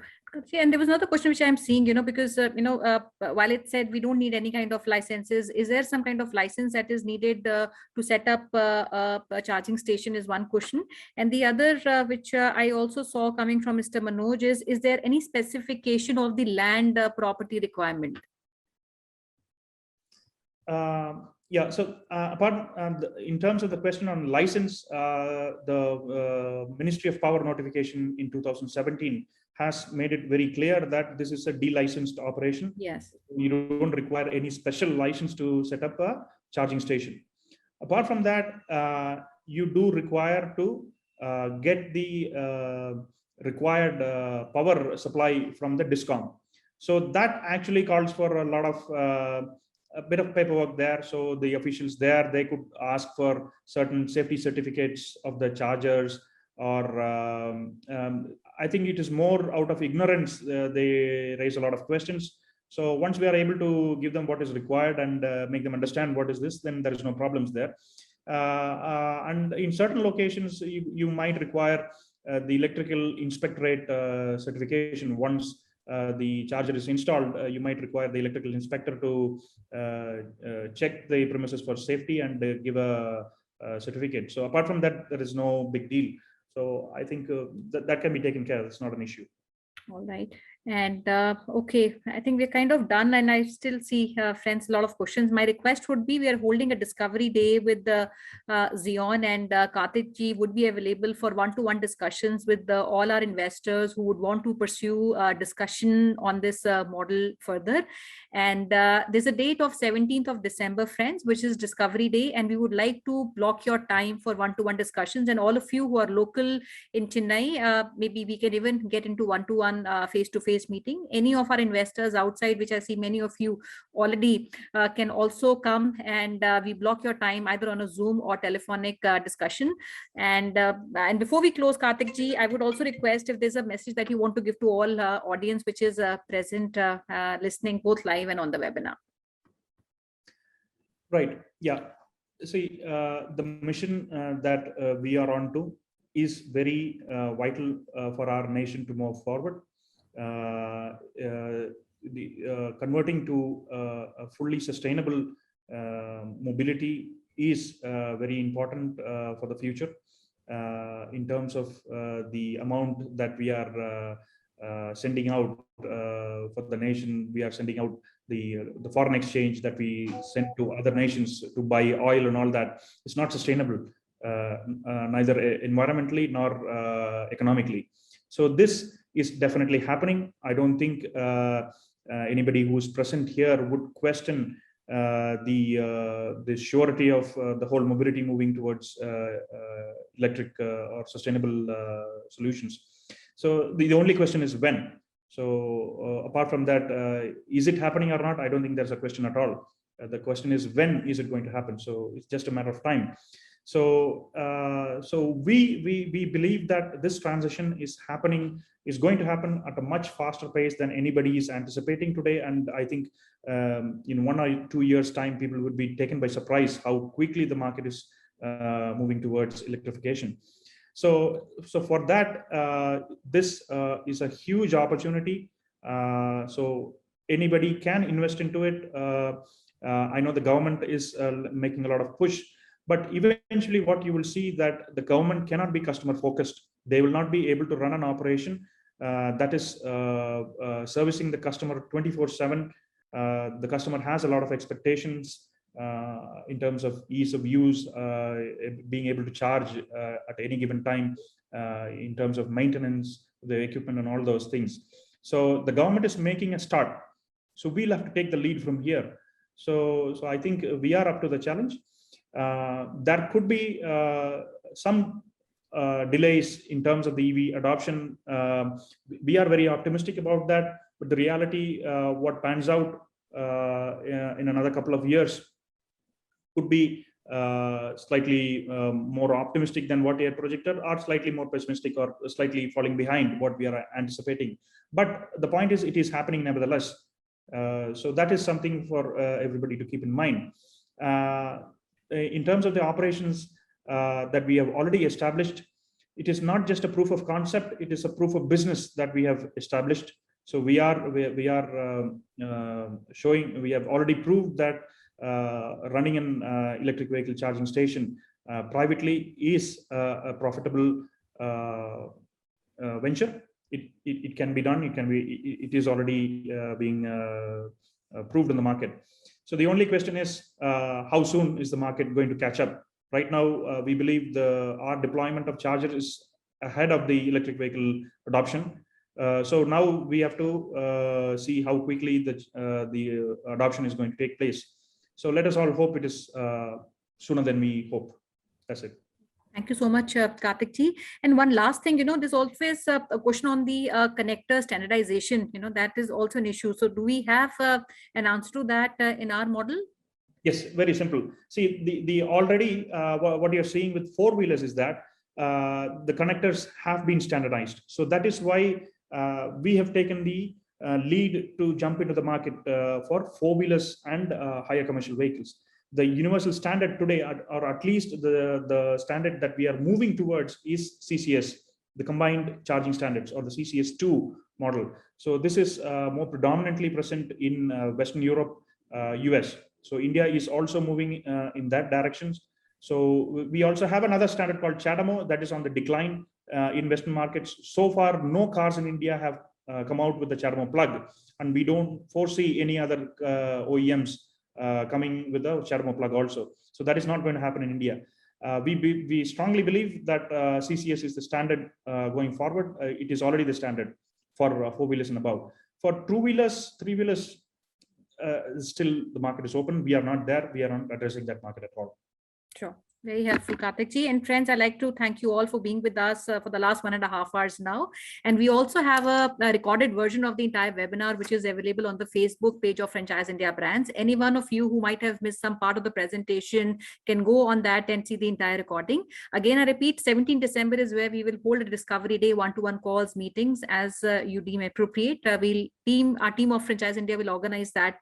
And there was another question which I'm seeing, because while it said we don't need any kind of licenses, is there some kind of license that is needed to set up a charging station is one question. And the other which I also saw coming from Mr. Manoj is there any specification of the land property requirement? Yeah, so apart in terms of the question on license, the Ministry of Power notification in 2017 has made it very clear that this is a delicensed operation. Yes. You don't require any special license to set up a charging station. Apart from that, you do require to get the required power supply from the DISCOM. So that actually calls for a lot of a bit of paperwork there. So the officials there, they could ask for certain safety certificates of the chargers, or I think it is more out of ignorance. They raise a lot of questions. So once we are able to give them what is required and make them understand what is this, then there is no problems there. And in certain locations, you might require the electrical inspectorate certification once the charger is installed, you might require the electrical inspector to check the premises for safety and give a certificate. So apart from that, there is no big deal. So I think that can be taken care of. It's not an issue. All right. And okay, I think we're kind of done, and I still see friends, a lot of questions. My request would be, we are holding a discovery day with the ZEON, and Karthik ji would be available for one-to-one discussions with all our investors who would want to pursue discussion on this model further. And there's a date of 17th of December, friends, which is discovery day, and we would like to block your time for one-to-one discussions. And all of you who are local in Chennai, maybe we can even get into one-to-one face-to-face meeting. Any of our investors outside, which I see many of you already, can also come, and we block your time either on a Zoom or telephonic discussion. And before we close, Karthik ji, I would also request if there's a message that you want to give to all audience which is present, listening both live and on the webinar. Right. Yeah. See, the mission that we are on to is very vital for our nation to move forward. Converting to a fully sustainable mobility is very important for the future. In terms of the amount that we are sending out for the nation, we are sending out the foreign exchange that we send to other nations to buy oil and all that. It's not sustainable, neither environmentally nor economically. So this is definitely happening. I don't think anybody who's present here would question the surety of the whole mobility moving towards electric or sustainable solutions. So the only question is when. So apart from that, is it happening or not? I don't think there's a question at all. The question is, when is it going to happen? So it's just a matter of time. So we believe that this transition is going to happen at a much faster pace than anybody is anticipating today. And I think in 1 or 2 years' time, people would be taken by surprise how quickly the market is moving towards electrification. So for that, this is a huge opportunity. So anybody can invest into it. I know the government is making a lot of push, but eventually what you will see that the government cannot be customer focused. They will not be able to run an operation that is servicing the customer 24/7. The customer has a lot of expectations in terms of ease of use, being able to charge at any given time, in terms of maintenance, the equipment and all those things. So the government is making a start. So we'll have to take the lead from here. So I think we are up to the challenge. There could be some delays in terms of the EV adoption. We are very optimistic about that, but the reality, what pans out in another couple of years could be slightly more optimistic than what we had projected, or slightly more pessimistic, or slightly falling behind what we are anticipating. But the point is, it is happening nevertheless. So that is something for everybody to keep in mind. In terms of the operations that we have already established, it is not just a proof of concept, it is a proof of business that we have established. So we are showing, we have already proved that running an electric vehicle charging station privately is a profitable venture. It can be done. It is already being proved in the market. So the only question is, how soon is the market going to catch up? Right now, we believe our deployment of chargers is ahead of the electric vehicle adoption. So now we have to see how quickly the adoption is going to take place. So let us all hope it is sooner than we hope. That's it. Thank you so much, Karthik ji. And one last thing, there's always a question on the connector standardization. That is also an issue. So do we have an answer to that in our model? Yes, very simple. See, the already what you're seeing with four-wheelers is that the connectors have been standardized. So that is why we have taken the lead to jump into the market for four-wheelers and higher commercial vehicles. The universal standard today, or at least the standard that we are moving towards, is CCS, the combined charging standards, or the CCS2 model. So this is more predominantly present in Western Europe, US. So India is also moving in that direction. So we also have another standard called CHAdeMO that is on the decline in Western markets. So far, no cars in India have come out with the CHAdeMO plug, and we don't foresee any other OEMs coming with the CHAdeMO plug also. So that is not going to happen in India. We strongly believe that CCS is the standard going forward. It is already the standard for four-wheelers and above. For two-wheelers, three-wheelers, still the market is open. We are not there. We are not addressing that market at all. Sure. Very helpful, Karthik ji. And friends, I'd like to thank you all for being with us for the last 1.5 hours now. And we also have a recorded version of the entire webinar, which is available on the Facebook page of Franchise India Brands. Any one of you who might have missed some part of the presentation can go on that and see the entire recording. Again, I repeat, 17 December is where we will hold a Discovery Day one-to-one calls, meetings as you deem appropriate. Our team of Franchise India will organize that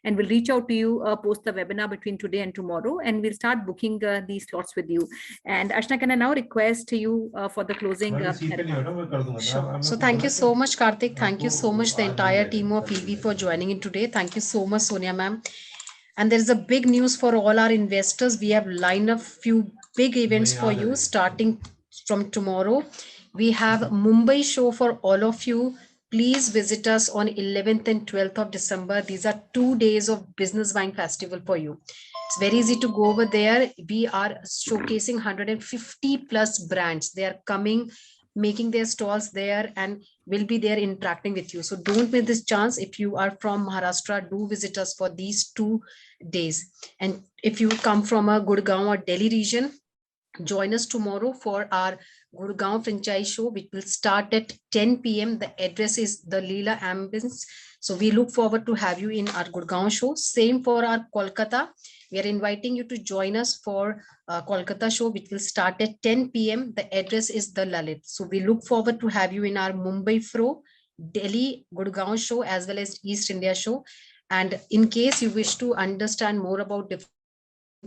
and will reach out to you post the webinar between today and tomorrow. And we'll start booking these slots with you. And Ashna, can I now request you for the closing? Sure. So thank you so much, Karthik. Thank you so much, the entire team of EV, for joining in today. Thank you so much, Sonia ma'am. And there is a big news for all our investors. We have lined up few big events for you starting from tomorrow. We have Mumbai show for all of you. Please visit us on 11th and 12th of December. These are 2 days of business buying festival for you. It's very easy to go over there. We are showcasing 150 plus brands. They are coming, making their stalls there, and will be there interacting with you. So don't miss this chance. If you are from Maharashtra, do visit us for these 2 days. And if you come from a Gurgaon or Delhi region, join us tomorrow for our Gurgaon franchise show, which will start at 10 p.m. The address is the Leela Ambience. So we look forward to have you in our Gurgaon show. Same for our Kolkata. We are inviting you to join us for Kolkata show, which will start at 10 p.m. The address is the Lalit. So we look forward to have you in our Mumbai Fro, Delhi, Gurgaon show, as well as East India show. And in case you wish to understand more about different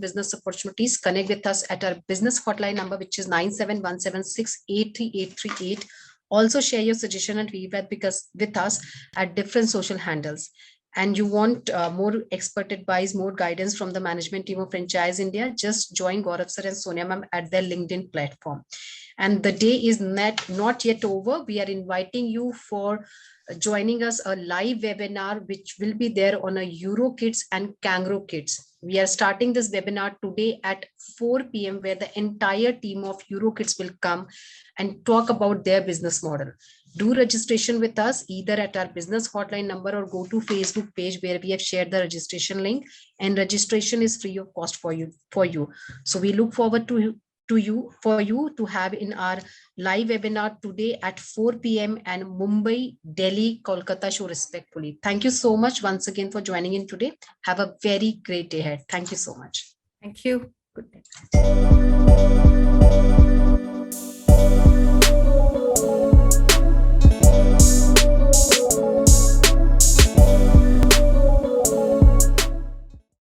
business opportunities, connect with us at our business hotline number, which is 97176-83838. Also share your suggestion and feedback with us at different social handles. And you want more expert advice, more guidance from the management team of Franchise India, just join Gaurav sir and Sonia ma'am at their LinkedIn platform. And the day is not yet over. We are inviting you for joining us a live webinar, which will be there on a Euro Kids and Kangaroo Kids. We are starting this webinar today at 4 p.m. where the entire team of Euro Kids will come and talk about their business model. Do registration with us either at our business hotline number or go to Facebook page where we have shared the registration link, and registration is free of cost for you. So we look forward to you to have in our live webinar today at 4 p.m. and Mumbai, Delhi, Kolkata show respectfully. Thank you so much once again for joining in today. Have a very great day ahead. Thank you so much. Thank you. Good day.